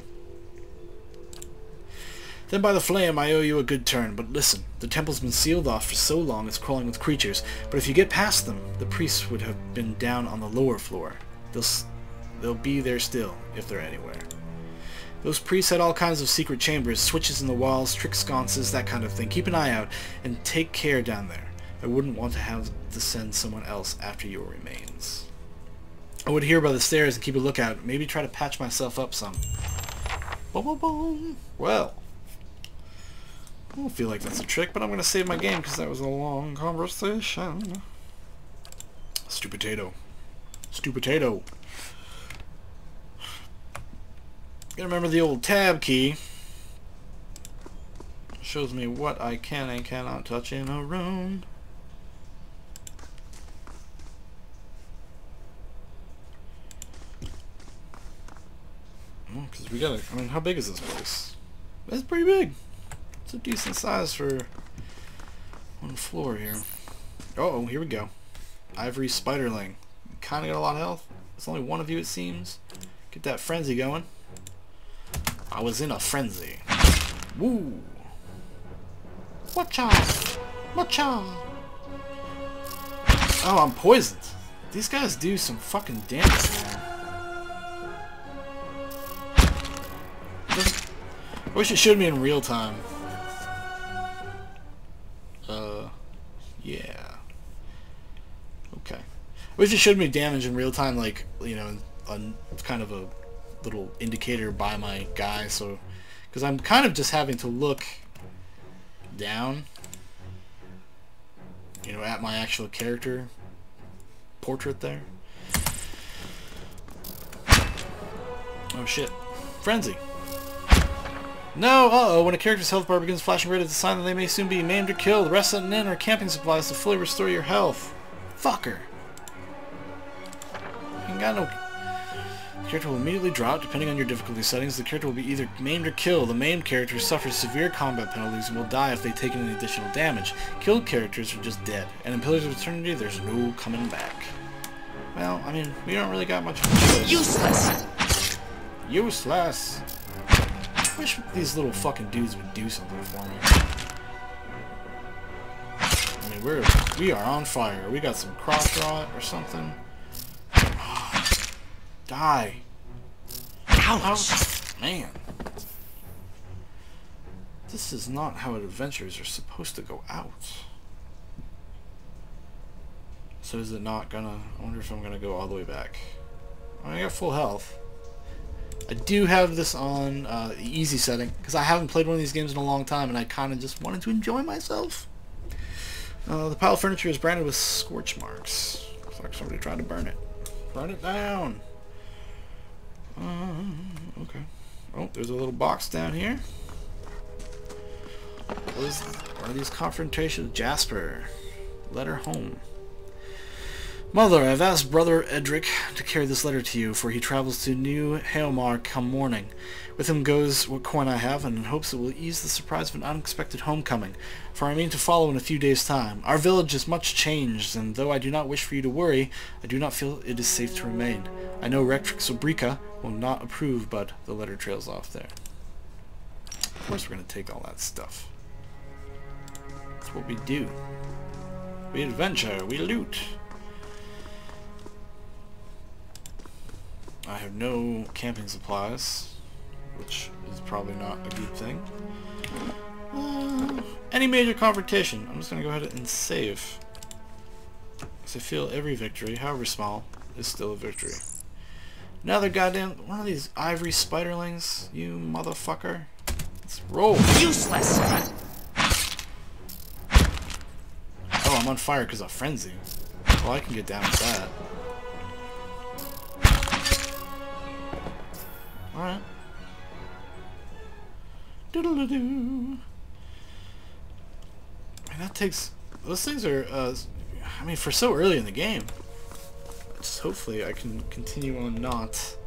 Then by the flame, I owe you a good turn. But listen, the temple's been sealed off for so long it's crawling with creatures. But if you get past them, the priests would have been down on the lower floor. They'll be there still, if they're anywhere. Those priests had all kinds of secret chambers, switches in the walls, trick sconces, that kind of thing. Keep an eye out, and take care down there. I wouldn't want to have to send someone else after your remains. I would hear by the stairs and keep a lookout. Maybe try to patch myself up some. Boom, boom, boom. Well, I don't feel like that's a trick, but I'm going to save my game because that was a long conversation. Stupid-tato. Stupid-tato. Gotta remember the old tab key. Shows me what I can and cannot touch in a room. Because we gotta, I mean, how big is this place? It's pretty big. It's a decent size for one floor here. Uh-oh, here we go. Ivory Spiderling. Kinda got a lot of health. It's only one of you, it seems. Get that frenzy going. I was in a frenzy. Woo! Watcha! Watcha! Oh, I'm poisoned. These guys do some fucking damage, man. I wish it showed me in real time. Yeah. Okay. I wish it showed me damage in real time, like, you know, on kind of a little indicator by my guy, so because I'm kind of just having to look down, you know, at my actual character portrait there. Oh shit. Frenzy. No, uh-oh, when a character's health bar begins flashing red, it's a sign that they may soon be maimed or killed. Rest at an inn or camping supplies to fully restore your health. Fucker. You ain't got no... The character will immediately drop, depending on your difficulty settings. The character will be either maimed or killed. The maimed character suffers severe combat penalties and will die if they take any additional damage. Killed characters are just dead. And in Pillars of Eternity, there's no coming back. Well, I mean, we don't really got much of a choice. Useless! Useless! I wish these little fucking dudes would do something for me. I mean, we are on fire. We got some cross rot or something. Die. Ouch! Man. This is not how adventures are supposed to go out. So is it not gonna... I wonder if I'm gonna go all the way back. I got full health. I do have this on the easy setting, because I haven't played one of these games in a long time, and I kind of just wanted to enjoy myself. The pile of furniture is branded with scorch marks. Looks like somebody tried to burn it. Burn it down! Okay. Oh, there's a little box down here. What are these confrontations? Jasper. Letter home. Mother, I have asked Brother Edric to carry this letter to you, for he travels to New Haomar come morning. With him goes what coin I have, and in hopes it will ease the surprise of an unexpected homecoming, for I mean to follow in a few days' time. Our village is much changed, and though I do not wish for you to worry, I do not feel it is safe to remain. I know Rectrix Sobrica will not approve, but the letter trails off there. Of course we're going to take all that stuff. That's what we do. We adventure, we loot. I have no camping supplies, which is probably not a good thing. Any major confrontation. I'm just going to go ahead and save. Because I feel every victory, however small, is still a victory. Another goddamn... one of these ivory spiderlings, you motherfucker. Let's roll. Useless! Oh, I'm on fire because of frenzy. Well, I can get down with that. Alright. Doodle-doo. And that takes... those things are, I mean, for so early in the game. Just hopefully I can continue on not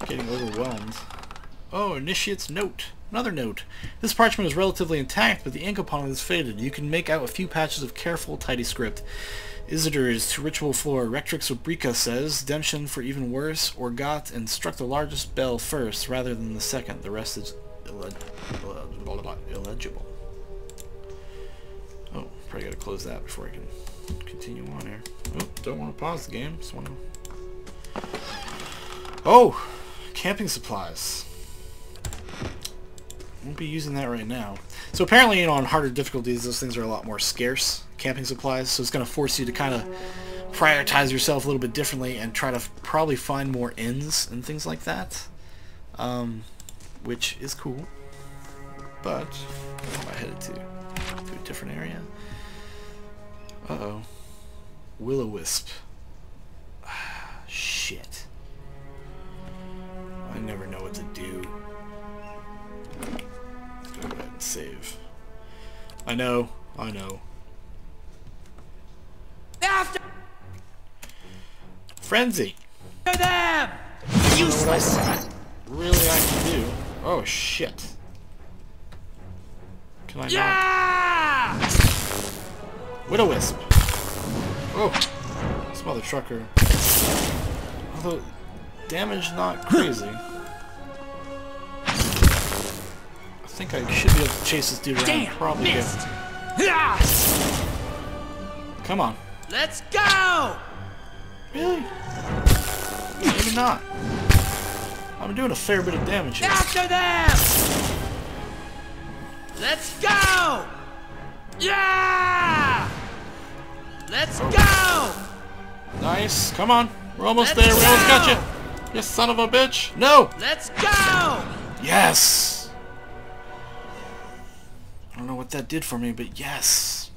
getting overwhelmed. Oh, Initiate's note. Another note. This parchment is relatively intact, but the ink upon it is faded. You can make out a few patches of careful, tidy script. Isitors to ritual floor. Rectrix Obrica says, Demption for even worse, or got and struck the largest bell first rather than the second. The rest is illegible. Oh, probably gotta close that before I can continue on here. Oh, don't want to pause the game. Just want to... oh! Camping supplies. Won't be using that right now. So apparently, you know, on harder difficulties, those things are a lot more scarce, camping supplies, so it's going to force you to kind of prioritize yourself a little bit differently and try to probably find more inns and things like that, which is cool. But, where am I headed to? To a different area? Uh-oh. Will-o-wisp. Shit. I never know what to do. Go ahead and save. I know. After Frenzy! them! Useless! Really I can do. Oh shit. Can I Yeah! not? Will-o-wisp. Oh! This mother trucker. Although, damage not crazy. I think I should be able to chase this dude around. Damn, Probably missed. good. Ah! Come on. Let's go! Really? Maybe not. I'm doing a fair bit of damage here. After them! Let's go! Yeah! Let's go! Nice. Come on. We're almost Let's there. We almost got go! you. You son of a bitch. No! Let's go! Yes! I don't know what that did for me, but yes.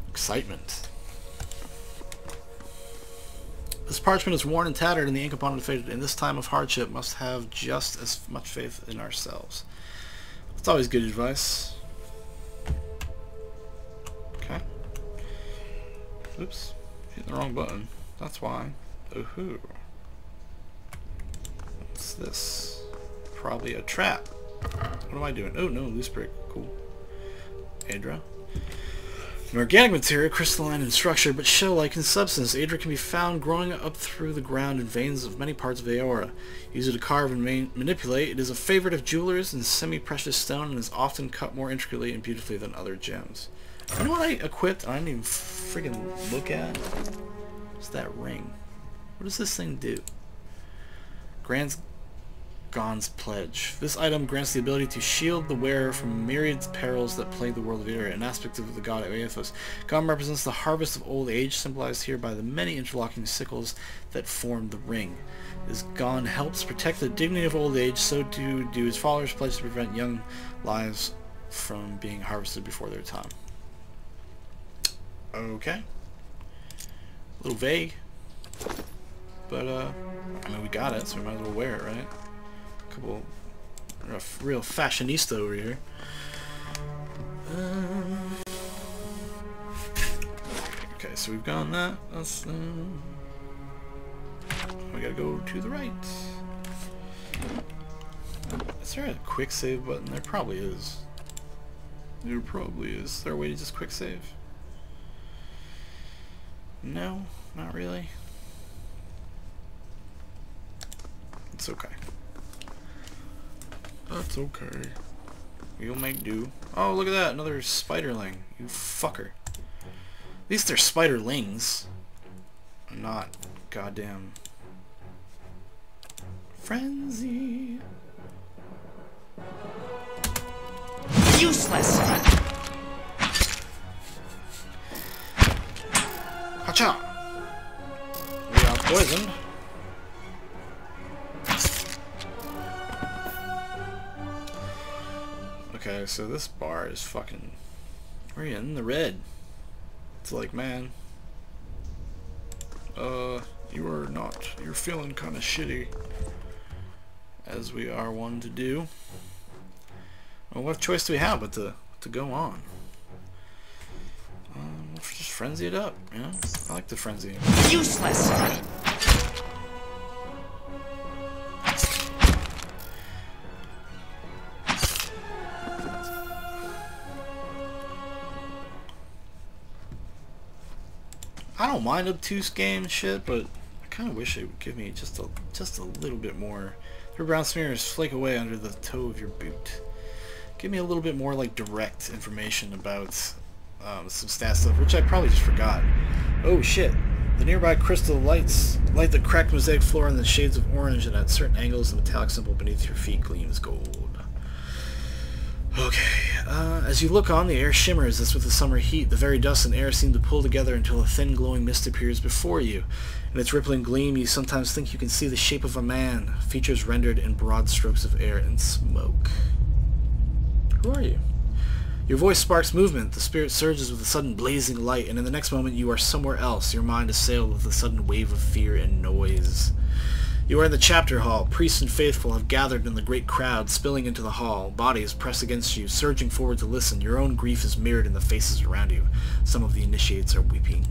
Excitement. This parchment is worn and tattered, and the ink upon it faded. In this time of hardship, must have just as much faith in ourselves. It's always good advice. Okay. Oops. Hitting the wrong button. That's why. Ooh. What's this? Probably a trap. What am I doing? Oh no, loose brick. Cool. Adra. An organic material, crystalline in structure, but shell-like in substance, Adra can be found growing up through the ground in veins of many parts of Aora. Use it to carve and manipulate. It is a favorite of jewelers and semi-precious stone, and is often cut more intricately and beautifully than other gems. You know what I equipped? I didn't even friggin' look at. What's that ring? What does this thing do? Grants Gon's Pledge. This item grants the ability to shield the wearer from myriad perils that plague the world of Aeria, an aspect of the god Aethos. Gon represents the harvest of old age, symbolized here by the many interlocking sickles that form the ring. As Gon helps protect the dignity of old age, so do his followers pledge to prevent young lives from being harvested before their time. Okay. A little vague. But, I mean, we got it, so we might as well wear it, right? Couple real fashionista over here. Okay, so we've gone that. That's we gotta go to the right. Is there a quick save button? There probably is. There probably is. Is there a way to just quick save? No, not really. It's okay. That's okay. We'll make do. Oh, look at that. Another spiderling. You fucker. At least they're spiderlings. Not goddamn frenzy. Useless! Hacha! We are poisoned. Okay, so this bar is fucking... We're in the red. It's like, man... you are not... You're feeling kind of shitty. As we are one to do. Well, what choice do we have but to go on? We'll just frenzy it up, you know? I like the frenzy. Useless! I don't mind obtuse game shit, but I kind of wish it would give me just a little bit more. Your brown smears flake away under the toe of your boot. Give me a little bit more like direct information about some stat stuff, which I probably just forgot. Oh shit! The nearby crystal lights light the cracked mosaic floor in the shades of orange, and at certain angles, the metallic symbol beneath your feet gleams gold. Okay, as you look on, the air shimmers as with the summer heat. The very dust and air seem to pull together until a thin glowing mist appears before you. In its rippling gleam, you sometimes think you can see the shape of a man, features rendered in broad strokes of air and smoke. Who are you? Your voice sparks movement, the spirit surges with a sudden blazing light, and in the next moment you are somewhere else, your mind assailed with a sudden wave of fear and noise. You are in the chapter hall. Priests and faithful have gathered in the great crowd, spilling into the hall. Bodies press against you, surging forward to listen. Your own grief is mirrored in the faces around you. Some of the initiates are weeping.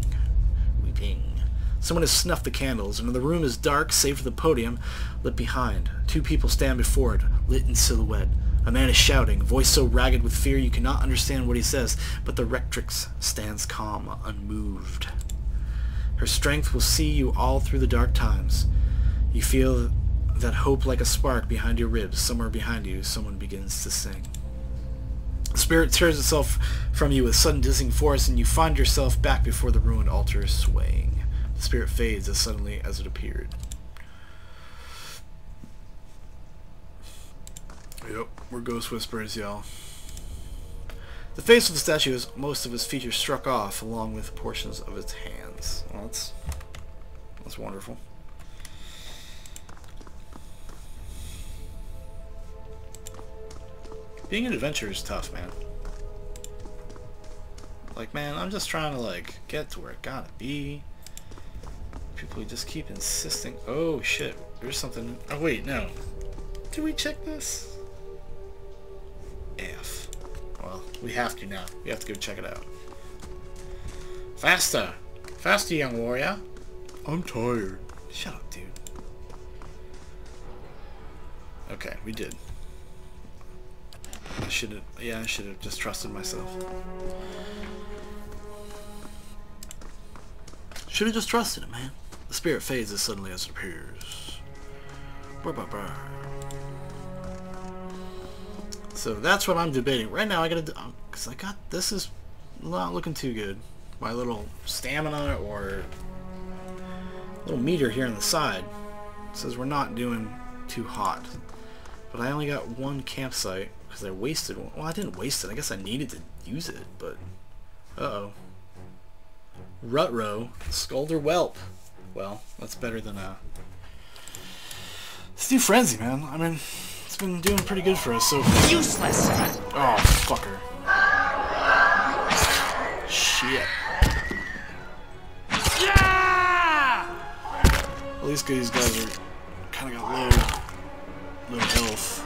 Someone has snuffed the candles, and the room is dark, save for the podium, lit behind. Two people stand before it, lit in silhouette. A man is shouting, voice so ragged with fear you cannot understand what he says, but the rectrix stands calm, unmoved. Her strength will see you all through the dark times. You feel that hope like a spark behind your ribs. Somewhere behind you, someone begins to sing. The spirit tears itself from you with sudden dizzying force, and you find yourself back before the ruined altar, swaying. The spirit fades as suddenly as it appeared. Yep, we're ghost whisperers, y'all. The face of the statue has most of its features struck off, along with portions of its hands. Well, that's wonderful. Being an adventurer is tough, man. Like, man, I'm just trying to, like, get to where I gotta be. People just keep insisting. Oh shit, there's something. Oh wait, no. Did we check this? F. Well, we have to now. We have to go check it out. Faster! Faster, young warrior! I'm tired. Shut up, dude. Okay, we did. I should have just trusted myself. Should have just trusted it, man. The spirit fades as suddenly as it appears. So that's what I'm debating. Right now I gotta, because this is not looking too good. My little stamina or little meter here on the side says we're not doing too hot. But I only got one campsite because I wasted one. Well, I didn't waste it. I guess I needed to use it, but... Uh-oh. Rutrow, Scolder Whelp. Well, that's better than let's do Frenzy, man. I mean, it's been doing pretty good for us so far. Useless! Oh, fucker. Shit. Yeah! At least these guys are kind of got low health.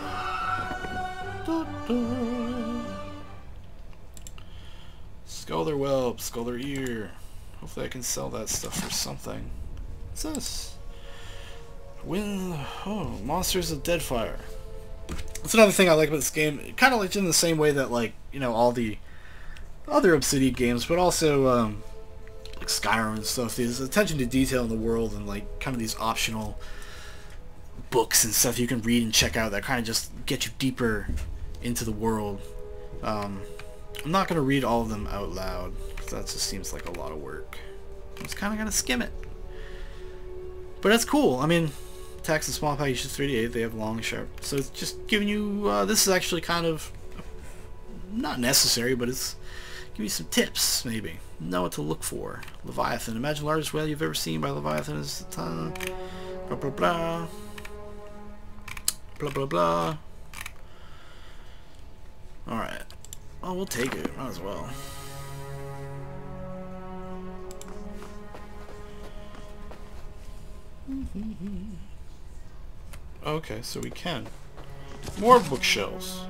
Scolder Whelp, Scolder Ear. Hopefully I can sell that stuff for something. What's this? Monsters of Deadfire. That's another thing I like about this game. Kind of like in the same way that, like, you know, all the other Obsidian games, but also like Skyrim and stuff. There's attention to detail in the world and like kind of these optional books and stuff you can read and check out that kind of just get you deeper into the world. I'm not going to read all of them out loud because that just seems like a lot of work. I'm just kind of going to skim it. But that's cool. I mean, attacks and small packages 3d8, they have long and sharp. So it's just giving you, this is actually kind of not necessary, but it's give you some tips, maybe. Know what to look for. Leviathan. Imagine the largest whale you've ever seen by Leviathan is blah blah blah. Blah blah blah. Alright. Oh, we'll take it. Might as well. Okay, so we can. More bookshelves.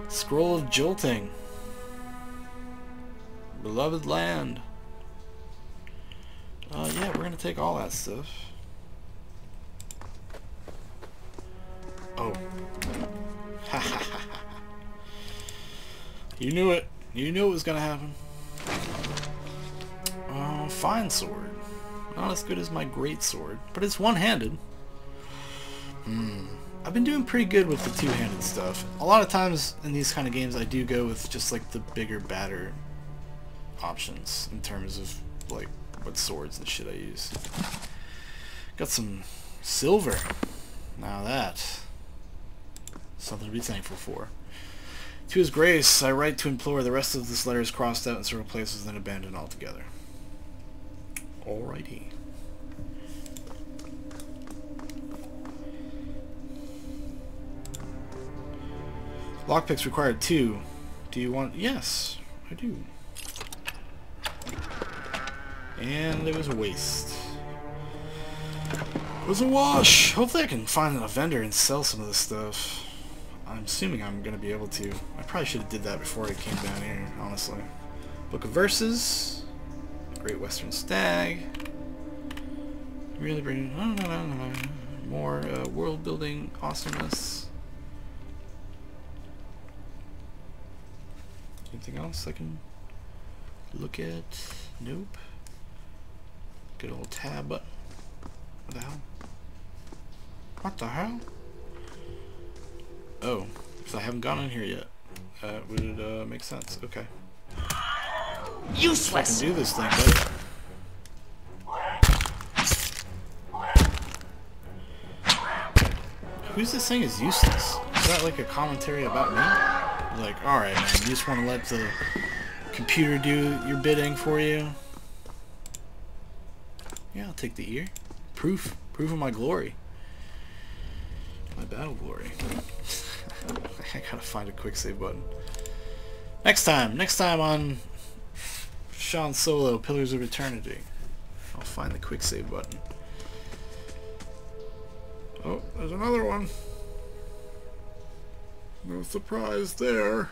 Scroll of Jolting. Beloved Land. Yeah, we're gonna take all that stuff. Oh. Ha ha ha. You knew it. You knew it was gonna happen. Oh, fine sword. Not as good as my great sword, but it's one-handed. I've been doing pretty good with the two-handed stuff. A lot of times in these kind of games I do go with just like the bigger, badder options in terms of like what swords and shit I use. Got some silver. Now that something to be thankful for. To His Grace, I write to implore. The rest of this letter is crossed out in several places, then abandoned altogether. Alrighty. Lockpicks required 2. Do you want... Yes, I do. And it was a waste. It was a wash! Hopefully I can find a vendor and sell some of this stuff. I'm assuming I'm going to be able to. I probably should have did that before I came down here, honestly. Book of Verses. Great Western Stag. Really bring... More world building awesomeness. Anything else I can look at? Nope. Good old tab button. What the hell? What the hell? Oh, because I haven't gone in here yet. Would it make sense? Okay. Useless! I can do this thing, buddy. Who's this thing is useless? Is that like a commentary about me? Like, alright man, you just want to let the computer do your bidding for you? Yeah, I'll take the ear. Proof of my glory. My battle glory. I gotta find a quick save button. Next time on Shaun Solo, Pillars of Eternity. I'll find the quick save button. Oh, there's another one. No surprise there.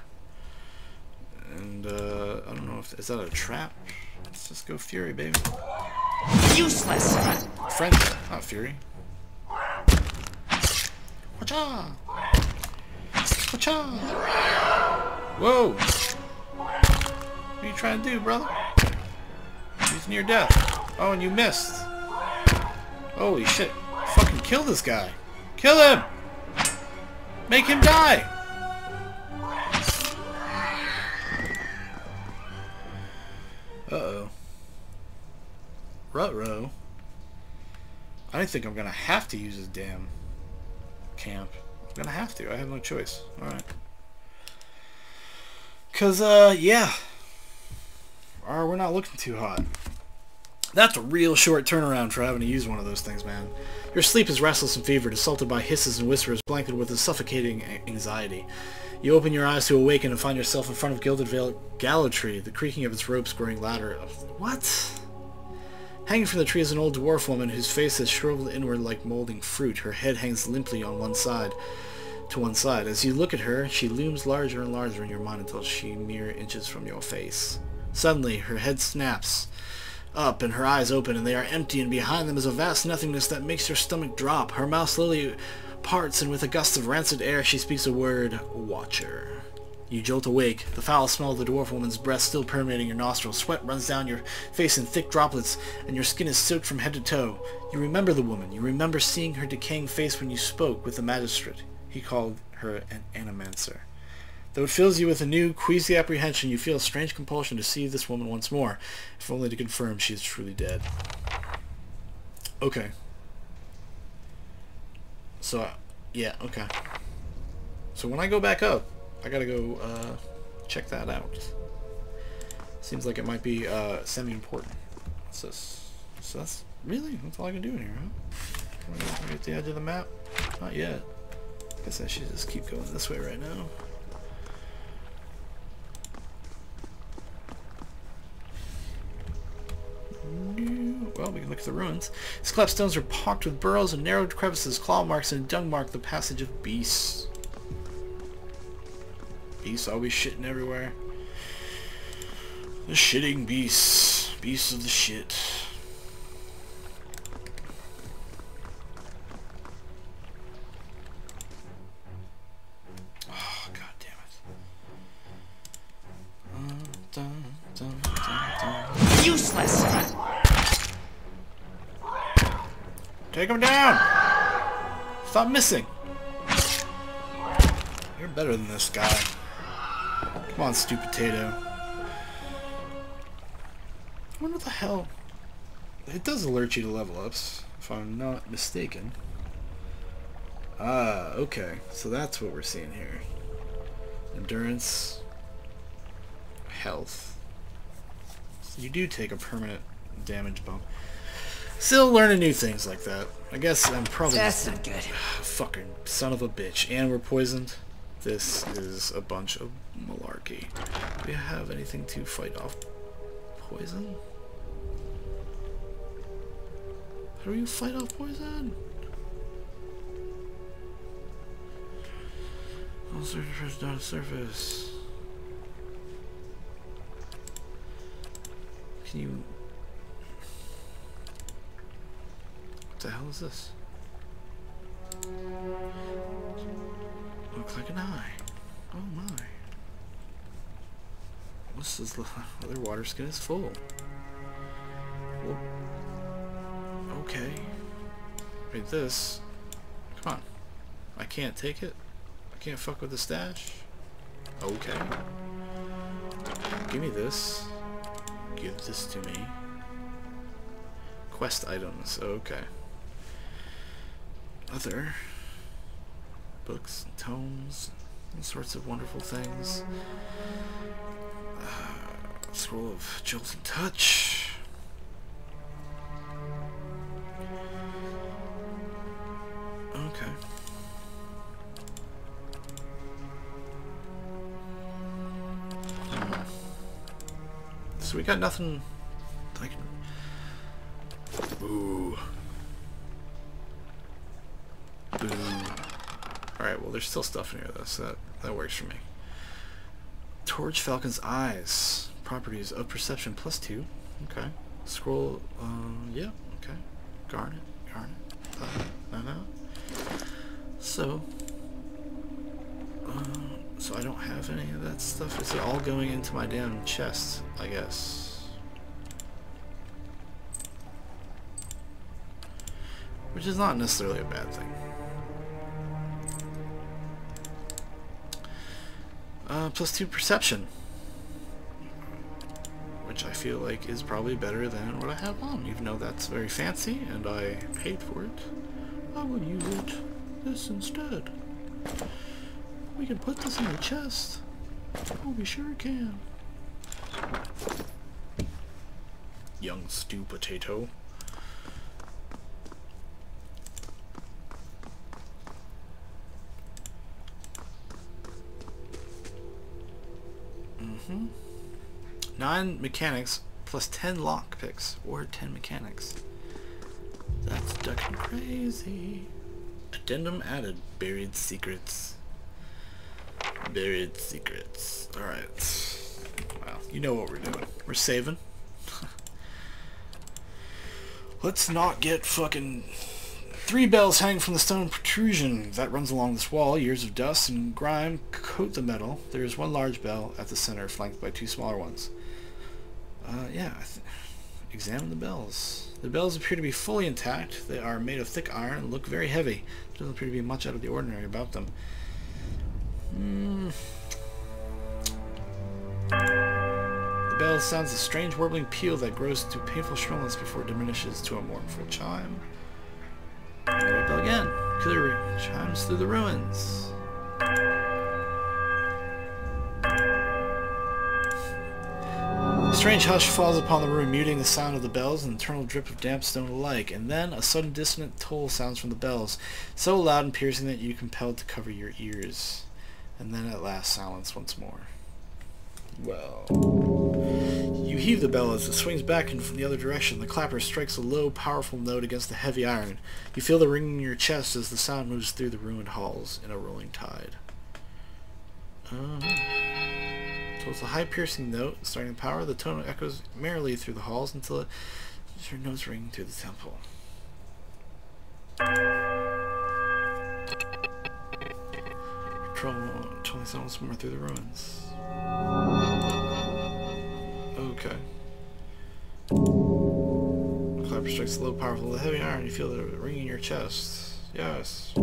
And I don't know if is that a trap. Let's just go Fury, baby. Useless! Friend, not Fury. Wacha! Wacha! Whoa! What are you trying to do, brother? He's near death. Oh, and you missed. Holy shit. Fucking kill this guy. Kill him! Make him die! Uh-oh. Ruh-roh. I don't think I'm gonna have to use this damn camp. I'm gonna have to. I have no choice. Alright. Cause, yeah. We're not looking too hot. That's a real short turnaround for having to use one of those things, man. Your sleep is restless and fevered, assaulted by hisses and whispers, blanketed with a suffocating anxiety. You open your eyes to awaken and find yourself in front of Gilded Veil Gallantry, the creaking of its ropes growing louder. What? Hanging from the tree is an old dwarf woman whose face is shriveled inward like molding fruit. Her head hangs limply on one side. To one side. As you look at her, she looms larger and larger in your mind until she mere inches from your face. Suddenly, her head snaps up and her eyes open, and they are empty, and behind them is a vast nothingness that makes your stomach drop. Her mouth slowly parts, and with a gust of rancid air she speaks a word, Watcher. You jolt awake, the foul smell of the dwarf woman's breath still permeating your nostrils. Sweat runs down your face in thick droplets, and your skin is soaked from head to toe. You remember the woman. You remember seeing her decaying face when you spoke with the magistrate. He called her an animancer. Though it fills you with a new, queasy apprehension, you feel a strange compulsion to see this woman once more, if only to confirm she is truly dead. Okay. So, yeah, okay. So when I go back up, I gotta go, check that out. Seems like it might be, semi-important. What's this? So that's, really? That's all I can do in here, huh? Can I get to the edge of the map? Not yet. Guess I should just keep going this way right now. Well, we can look at the ruins. These collapsed stones are pocked with burrows and narrowed crevices, claw marks, and dung mark the passage of beasts. Beasts always shitting everywhere. The shitting beasts. Beasts of the shit. Oh, god damn it. Useless! Take him down! Stop missing! You're better than this guy. Come on, stupid potato. I wonder what the hell... It does alert you to level ups, if I'm not mistaken. Ah, okay. So that's what we're seeing here. Endurance. Health. So you do take a permanent damage bump. Still learning new things like that. I guess I'm probably... That's not good. Fucking son of a bitch. And we're poisoned. This is a bunch of malarkey. Do we have anything to fight off poison? How do you fight off poison? All surface down surface. Can you... What the hell is this? Looks like an eye. Oh my. This is their water skin is full. Well, okay. Wait, this. Come on. I can't take it. I can't fuck with the stash. Okay. Give me this. Give this to me. Quest items. Okay. Other books, tomes, all sorts of wonderful things. Scroll of Jolting Touch. Okay. So we got nothing like Ooh. Boo. Alright, well there's still stuff in here though, so that works for me. Torch Falcon's Eyes. Properties of Perception +2. Okay. Scroll, yeah, okay. Garnet. No. So I don't have any of that stuff. Is it all going into my damn chest, I guess? Which is not necessarily a bad thing. +2 Perception. Which I feel like is probably better than what I have on, even though that's very fancy and I paid for it. I will use this instead. We can put this in the chest. Oh, we sure can. Young stew potato. Mm-hmm. 9 mechanics plus 10 lockpicks, or 10 mechanics. That's ducking crazy. Addendum added. Buried secrets. Buried secrets. Alright. Well, you know what we're doing. We're saving. Let's not get fucking 3 bells hanging from the stone protrusion that runs along this wall. Years of dust and grime coat the metal. There is 1 large bell at the center, flanked by 2 smaller ones. Yeah, examine the bells. The bells appear to be fully intact. They are made of thick iron and look very heavy. There doesn't appear to be much out of the ordinary about them. The bell sounds a strange warbling peal that grows to painful shrillness before it diminishes to a mournful chime. Another bell again. Killer chimes through the ruins. A strange hush falls upon the room, muting the sound of the bells and the eternal drip of damp stone alike, and then a sudden dissonant toll sounds from the bells, so loud and piercing that you are compelled to cover your ears. And then at last silence once more. Well, you heave the bell as it swings back in from the other direction. The clapper strikes a low, powerful note against the heavy iron. You feel the ringing in your chest as the sound moves through the ruined halls in a rolling tide. So it's a high piercing note, starting to power. The tone echoes merrily through the halls until it your notes ring through the temple. Trolling sounds more through the ruins. Okay. The clapper strikes low, powerful, the heavy iron. You feel the ring in your chest. Yes.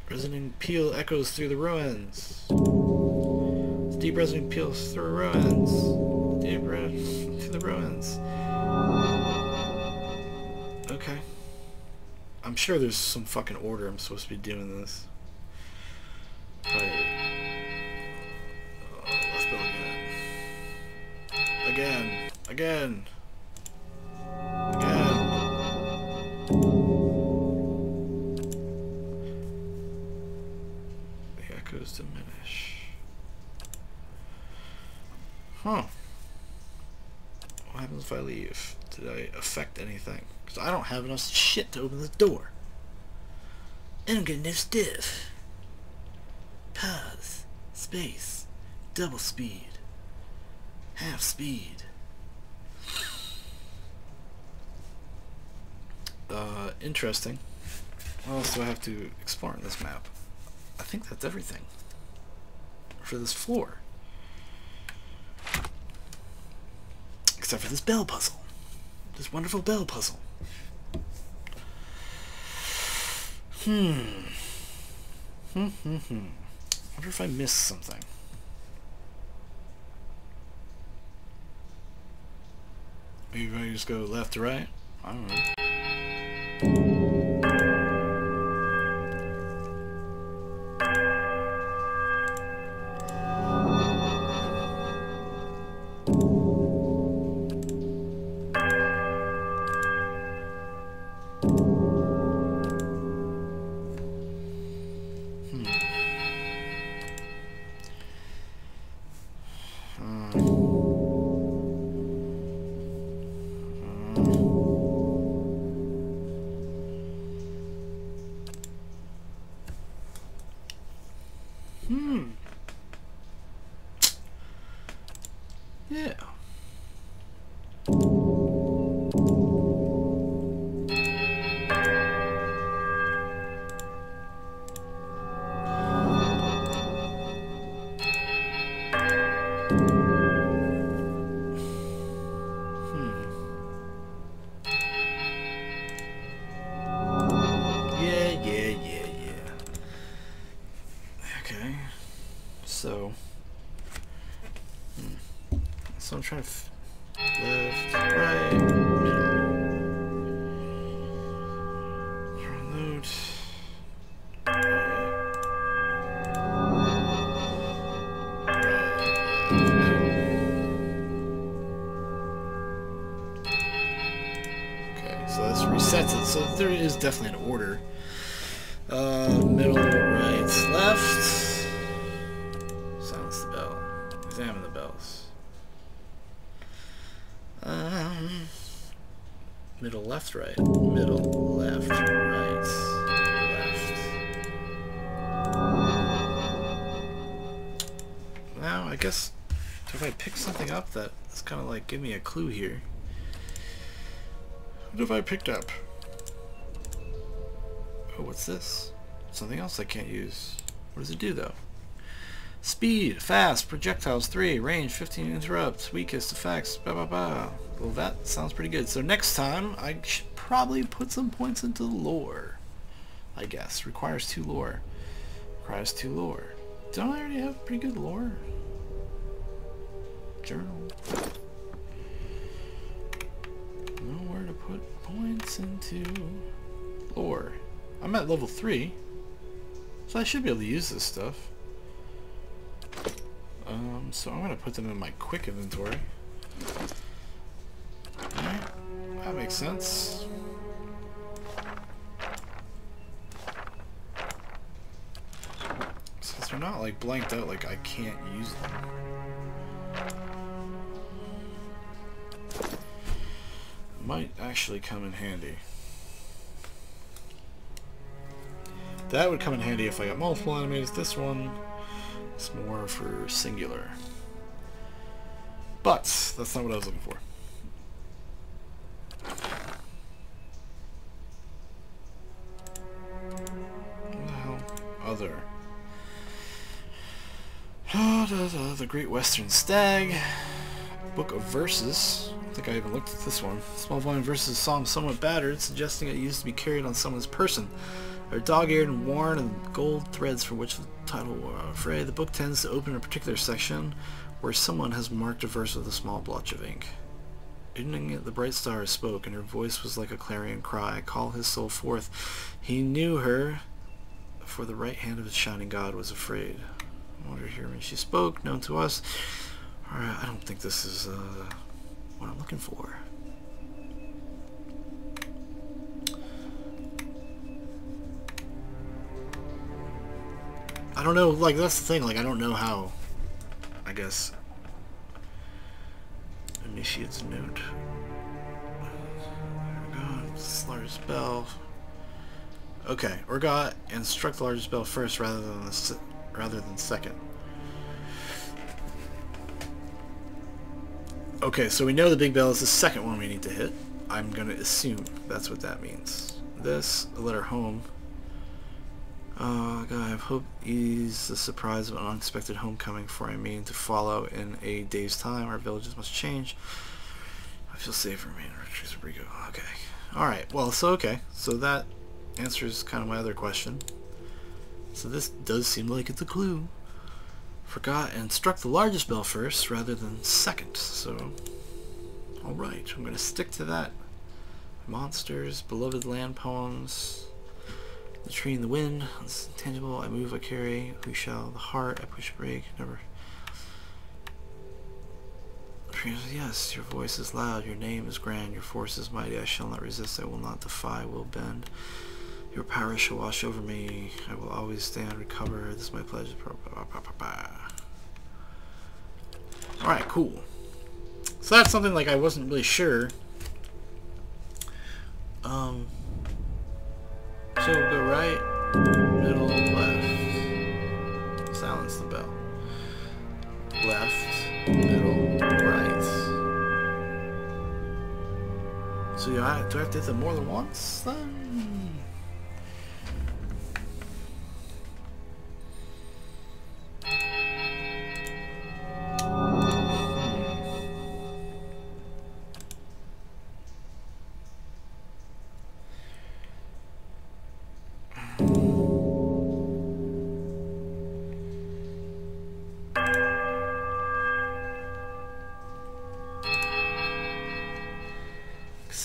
Resonant peal echoes through the ruins. Deep resonant peals through ruins. Deep through the ruins. Okay. I'm sure there's some fucking order I'm supposed to be doing this. Let's go again. Again. The echoes diminish. Huh. What happens if I leave? Did I affect anything? Because I don't have enough shit to open this door. And I'm getting no stuff. Pause. Space. Double speed. Half speed. Interesting. What else do I have to explore in this map? I think that's everything. For this floor. Except for this bell puzzle. This wonderful bell puzzle. Wonder if I missed something. Maybe if I just go left to right? I don't know. Yeah. Yeah. Okay. So. So I'm trying to left, right, middle. Reload. Okay, so this resets it. So there is definitely an order. Middle, right, left. Silence the bell. Examine the bells. Middle, left, right. Middle, left, right, left. Now, I guess if I pick something up that's kind of like give me a clue here. What have I picked up? Oh, what's this? Something else I can't use. What does it do though? Speed, fast, projectiles 3, range 15, interrupt, weakest, effects, blah blah blah. Well, that sounds pretty good. So next time, I should probably put some points into lore. I guess. Requires 2 lore. Requires 2 lore. Don't I already have pretty good lore? Journal. Nowhere to put points into lore. I'm at level 3. So I should be able to use this stuff. So I'm gonna put them in my quick inventory. Alright, that makes sense. Since they're not like blanked out, like I can't use them. Might actually come in handy. That would come in handy if I got multiple enemies. This one is more for singular. But that's not what I was looking for. What the hell? Other. The Great Western Stag. Book of Verses. I don't think I even looked at this one. Small volume verses psalm somewhat battered, suggesting it used to be carried on someone's person. They're dog-eared and worn, and gold threads for which the title were afraid. The book tends to open a particular section where someone has marked a verse with a small blotch of ink. Evening it, the bright star spoke, and her voice was like a clarion cry. Call his soul forth. He knew her, for the right hand of his shining God was afraid. I wonder here when she spoke, known to us. Alright, I don't think this is what I'm looking for. I don't know, like, that's the thing, like, I don't know how, I guess, initiates note. Urgot, largest bell. Okay, Urgot, instruct the largest bell first rather than second. Okay, so we know the big bell is the second one we need to hit. I'm gonna assume that's what that means. This, a letter home. God, I hope ease the surprise of an unexpected homecoming, for I mean to follow in a day's time. Our villages must change. I feel safer, man. Okay. Alright, well, so okay. So that answers kind of my other question. So this does seem like it's a clue. Forgot and struck the largest bell first rather than second. So, alright. I'm going to stick to that. Monsters, beloved land poems. The tree in the wind, it's tangible, I move, I carry, who shall, the heart, I push, break, never. Yes, your voice is loud, your name is grand, your force is mighty, I shall not resist, I will not defy, will bend. Your power shall wash over me, I will always stand, recover, this is my pledge. Alright, cool. So that's something like I wasn't really sure. So go right, middle, left. Silence the bell. Left, middle, right. do I have to hit them more than once then?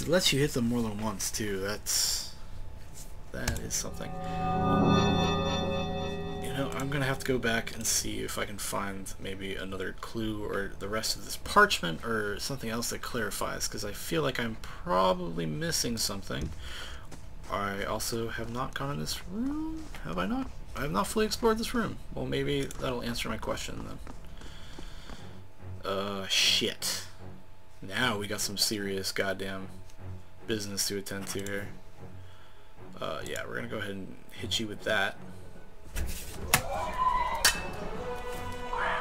It lets you hit them more than once too. That is something. You know, I'm gonna have to go back and see if I can find maybe another clue or the rest of this parchment or something else that clarifies, because I feel like I'm probably missing something. I also have not gone in this room. Have I not? I have not fully explored this room. Well, maybe that'll answer my question then. Shit. Now we got some serious goddamn business to attend to here. Yeah, we're gonna go ahead and hit you with that.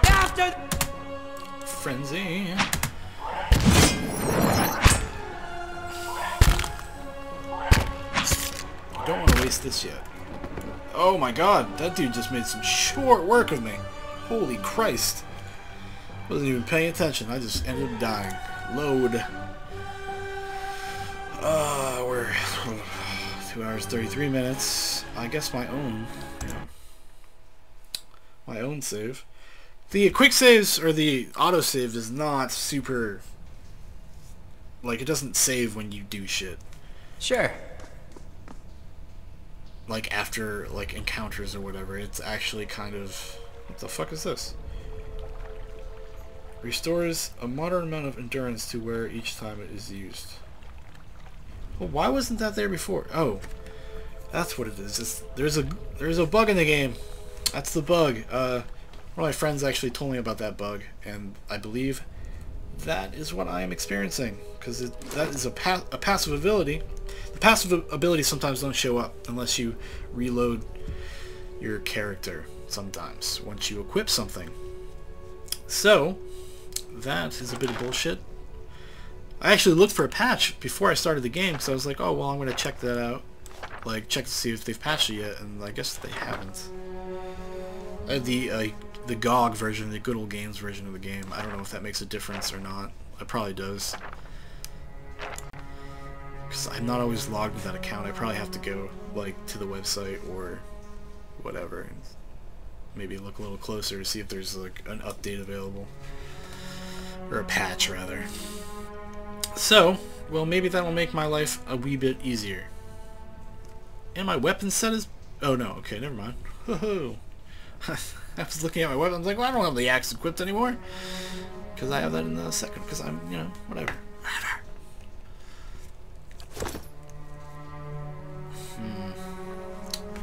After Frenzy. Don't want to waste this yet. Oh my god, that dude just made some short work of me. Holy Christ. Wasn't even paying attention, I just ended up dying. Load. We're 2 hours 33 minutes. I guess my own, you know, my own save. The quick saves or the auto save is not super. Like, it doesn't save when you do shit. Sure. Like after like encounters or whatever. It's actually kind of. What the fuck is this? Restores a moderate amount of endurance to wear each time it is used. Well, why wasn't that there before? Oh, that's what it is. There's a bug in the game. That's the bug. One of my friends actually told me about that bug, and I believe that is what I am experiencing, because that is a passive ability. The passive abilities sometimes don't show up unless you reload your character. Sometimes once you equip something. So that is a bit of bullshit. I actually looked for a patch before I started the game, because I was like, oh, well, I'm going to check that out. Like, check to see if they've patched it yet, and I guess they haven't. The GOG version, the Good Old Games version of the game, I don't know if that makes a difference or not. It probably does. Because I'm not always logged with that account. I probably have to go, like, to the website or whatever, and maybe look a little closer to see if there's, like, an update available. Or a patch, rather. So, well, maybe that'll make my life a wee bit easier. And my weapon set is... Oh, no. Okay, never mind. Ho-ho. I was looking at my weapon. I was like, well, I don't have the axe equipped anymore. Because I have that in the second. Because I'm, you know, whatever.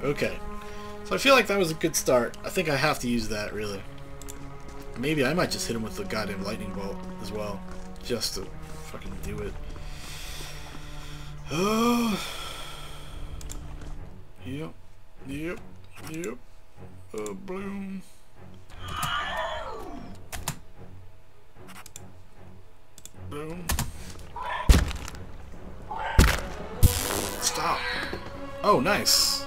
Okay. So I feel like that was a good start. I think I have to use that, really. Maybe I might just hit him with the goddamn lightning bolt as well. Just to fucking do it. Oh. Yep. Yep. Yep. Bloom. Boom. Stop. Oh, nice.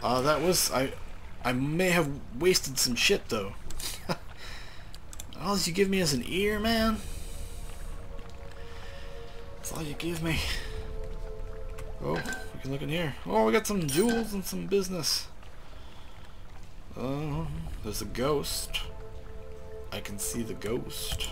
That was... I may have wasted some shit, though. All you give me is an ear, man? That's all you give me. Oh, we can look in here. Oh, we got some jewels and some business. There's a ghost. I can see the ghost.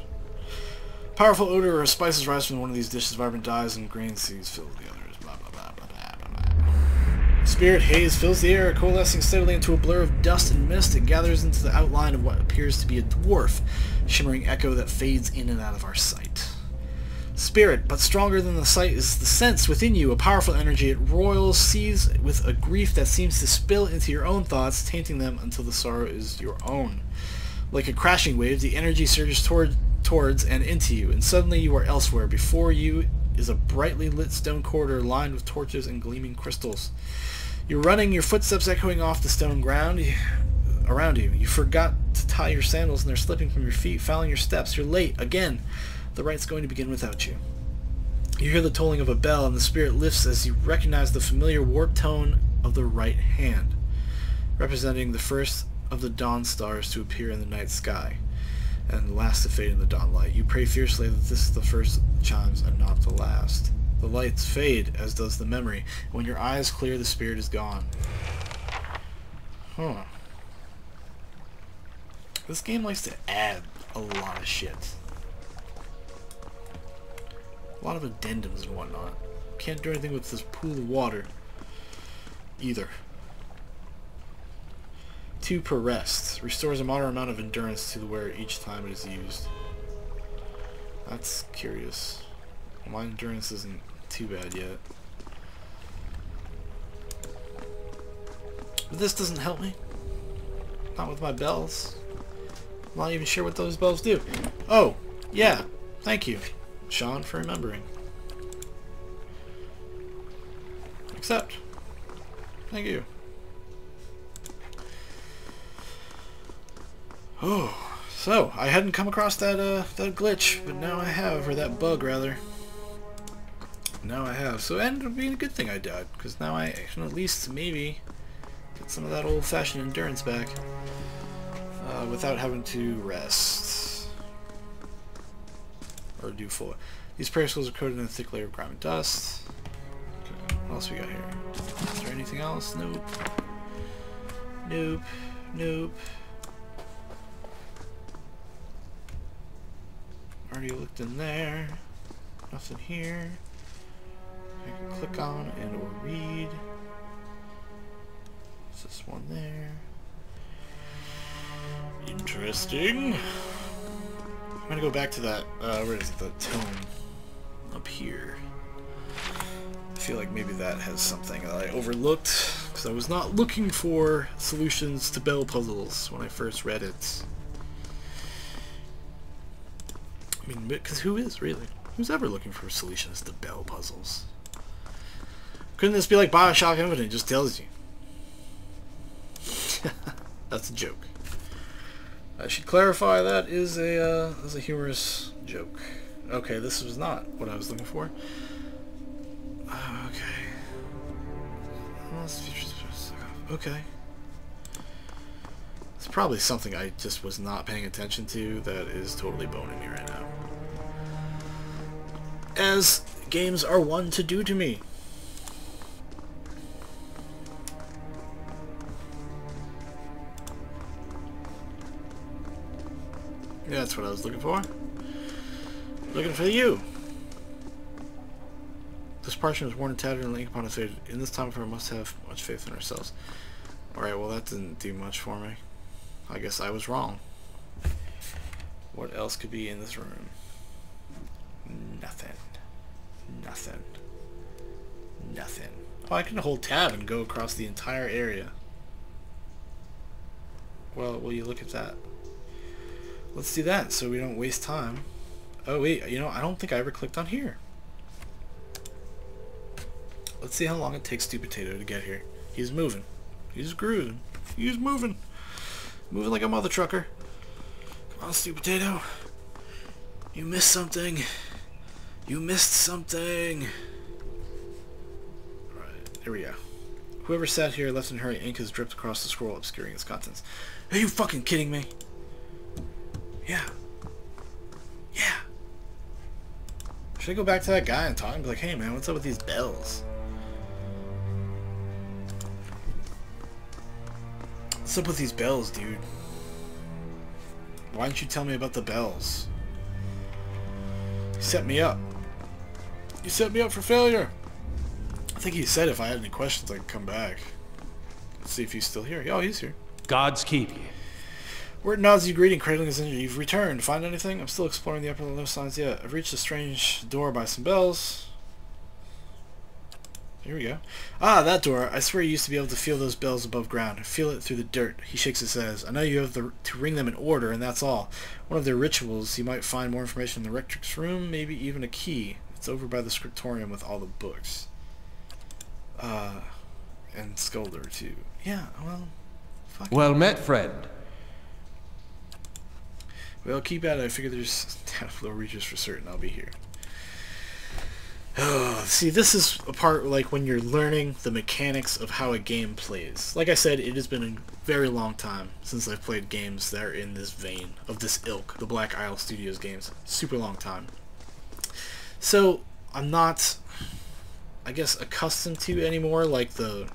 Powerful odor or spices rise from one of these dishes. Vibrant dyes and grain seeds fill the others. Blah, blah, blah, blah, blah, blah. Spirit haze fills the air, coalescing steadily into a blur of dust and mist. It gathers into the outline of what appears to be a dwarf, shimmering echo that fades in and out of our sight. Spirit, but stronger than the sight is the sense within you, a powerful energy. It roils, seized with a grief that seems to spill into your own thoughts, tainting them until the sorrow is your own. Like a crashing wave, the energy surges towards and into you, and suddenly you are elsewhere. Before you is a brightly lit stone corridor lined with torches and gleaming crystals. You're running, your footsteps echoing off the stone ground around you. You forgot to tie your sandals and they're slipping from your feet, fouling your steps. You're late, again. The right's going to begin without you. You hear the tolling of a bell, and the spirit lifts as you recognize the familiar warped tone of the right hand, representing the first of the dawn stars to appear in the night sky, and the last to fade in the dawn light. You pray fiercely that this is the first chimes and not the last. The lights fade, as does the memory. When your eyes clear, the spirit is gone. Huh. This game likes to add a lot of shit. A lot of addendums and whatnot. Can't do anything with this pool of water either. 2 per rest. Restores a moderate amount of endurance to the wearer each time it is used. That's curious. My endurance isn't too bad yet. But this doesn't help me. Not with my bells. I'm not even sure what those bells do. Oh, yeah. Thank you, Shaun, for remembering. Accept. Thank you. Oh, so I hadn't come across that that glitch, but now I have, or that bug rather. Now I have. So it ended up being a good thing I died, because now I can at least maybe get some of that old-fashioned endurance back without having to rest or do full. These prayer scrolls are coated in a thick layer of grime and dust. Okay, what else we got here? Is there anything else? Nope. Nope. Nope. Already looked in there. Nothing here. I can click on and or read. Is this one there? Interesting. I'm gonna go back to that, where is it, the tome up here. I feel like maybe that has something that I overlooked, because I was not looking for solutions to bell puzzles when I first read it. I mean, because who is, really? Who's ever looking for solutions to bell puzzles? Couldn't this be like Bioshock Infinite? It just tells you. That's a joke. I should clarify that is a humorous joke. Okay, this was not what I was looking for. Okay. Okay. It's probably something I just was not paying attention to that is totally boning me right now. As games are wont to do to me. Yeah, that's what I was looking for. Looking for you. This parchment is worn and tattered and linked upon its faded. In this time of our must have much faith in ourselves. Alright, well that didn't do much for me. I guess I was wrong. What else could be in this room? Nothing. Nothing. Nothing. Oh, I can hold tab and go across the entire area. Well, will you look at that? Let's do that so we don't waste time. Oh wait, you know, I don't think I ever clicked on here. Let's see how long it takes Stupid Potato to get here. He's moving. He's grooving. He's moving. Moving like a mother trucker. Come on, Stupid Potato. You missed something. You missed something. Alright, here we go. Whoever sat here left in a hurry, ink has dripped across the scroll, obscuring its contents. Are you fucking kidding me? Yeah. Yeah. Should I go back to that guy and talk and be like, hey man, what's up with these bells? What's up with these bells, dude? Why didn't you tell me about the bells? You set me up. You set me up for failure. I think he said if I had any questions I could come back. Let's see if he's still here. Oh, he's here. Gods keep you. Word nods you greeting, cradling his injury. You've returned. Find anything? I'm still exploring the upper and lower signs yet. I've reached a strange door by some bells. Here we go. Ah, that door. I swear you used to be able to feel those bells above ground. Feel it through the dirt. He shakes his head. I know you have to ring them in order, and that's all. One of their rituals. You might find more information in the rectrix room, maybe even a key. It's over by the scriptorium with all the books. And Scolder, too. Yeah, well, fuck. Well met, friend. Well, keep at it. I figure there's low reaches for certain. I'll be here. See, this is a part like when you're learning the mechanics of how a game plays. Like I said, it has been a very long time since I've played games that are in this vein, of this ilk, the Black Isle Studios games. Super long time. So, I'm not, I guess, accustomed to anymore, like the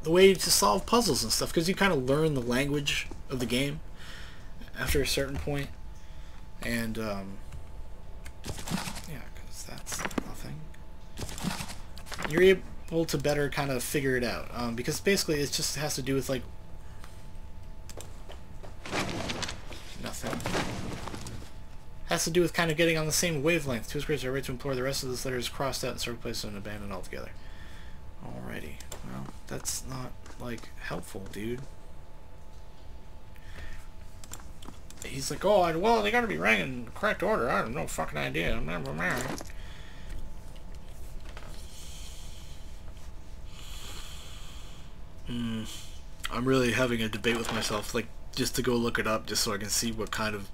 way to solve puzzles and stuff, because you kind of learn the language of the game after a certain point. And, yeah, because that's nothing. You're able to better kind of figure it out, because basically it just has to do with, like, nothing. Has to do with kind of getting on the same wavelength. Two squares are right to implore the rest of this letter is crossed out and sort of placed and abandoned altogether. Alrighty. Well, that's not, like, helpful, dude. He's like, oh, well, they gotta be rang in the correct order. I have no fucking idea. I'm really having a debate with myself, like, just to go look it up, just so I can see what kind of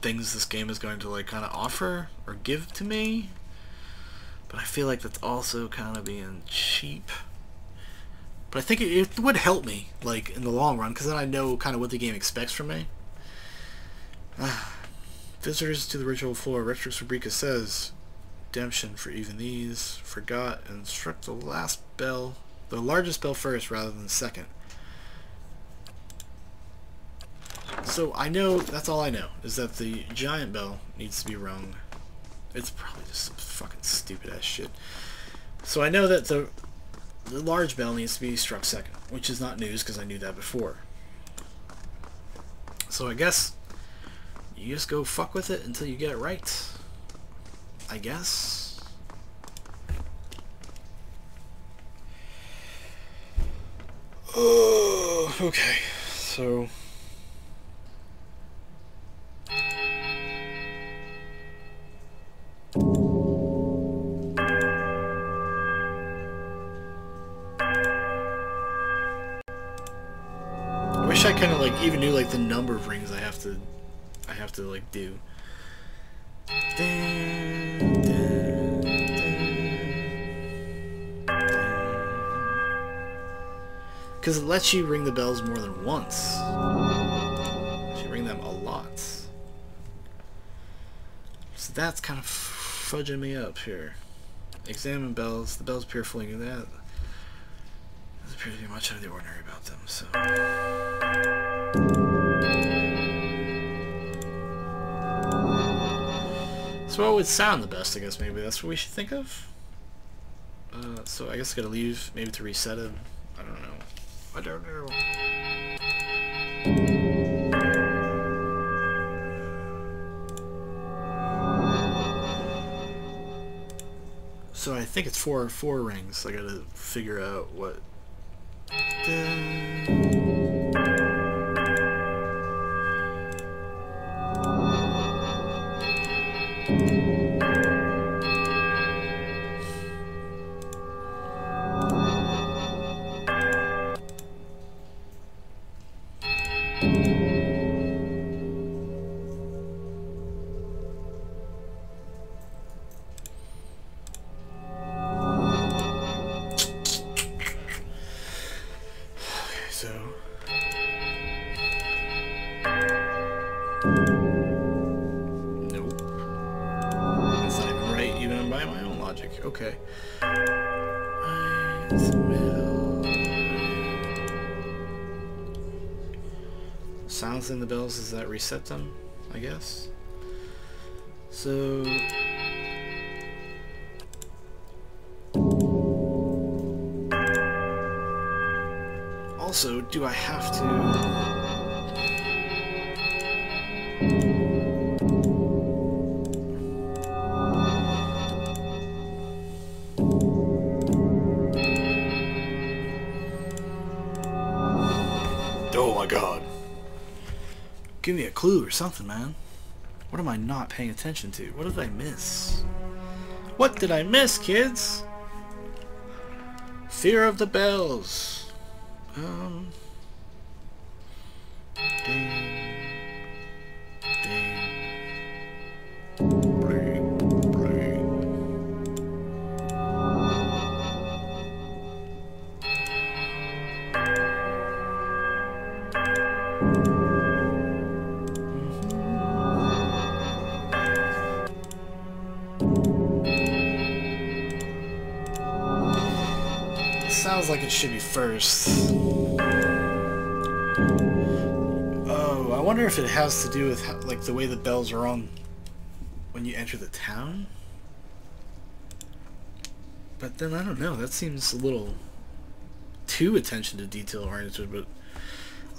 things this game is going to, like, kind of offer or give to me. But I feel like that's also kind of being cheap. But I think it would help me, like, in the long run, because then I know kind of what the game expects from me. Visitors to the ritual floor. Retrix Fabrica says, redemption for even these. Forgot and struck the last bell, the largest bell first rather than second. So I know, that's all I know, is that the giant bell needs to be rung. It's probably just some fucking stupid ass shit. So I know that the large bell needs to be struck second, which is not news because I knew that before. So I guess you just go fuck with it until you get it right, I guess. Oh, okay, so I wish I kind of like even knew like the number of rings I have to like do. Because it lets you ring the bells more than once. You ring them a lot. So that's kind of fudging me up here. Examine bells. The bells appear fully. That doesn't appear to be much out of the ordinary about them. So. So what would sound the best? I guess maybe that's what we should think of. So I guess I gotta leave maybe to reset it. I don't know. I don't know. So I think it's four rings. I gotta figure out what. Okay. Sounds in the bells, does that reset them? I guess. So also, do I have to God. Give me a clue or something, man. What am I not paying attention to? What did I miss? What did I miss, kids? Fear of the bells. Ding. Ding. Bring. sounds like it should be first. Oh, I wonder if it has to do with how, like the way the bells are on when you enter the town. But then I don't know. That seems a little too attention to detail oriented. But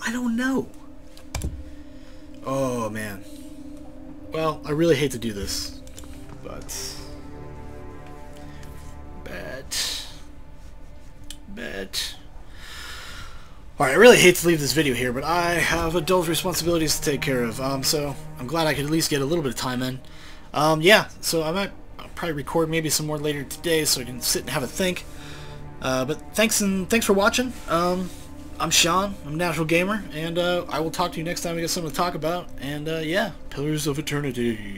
I don't know. Oh man. Well, I really hate to do this, but. Alright, I really hate to leave this video here, but I have adult responsibilities to take care of, so I'm glad I could at least get a little bit of time in. Yeah, so I'll probably record maybe some more later today so I can sit and have a think. But thanks for watching. I'm Shaun, I'm a Natural Gamer, and I will talk to you next time we get something to talk about, and yeah, Pillars of Eternity.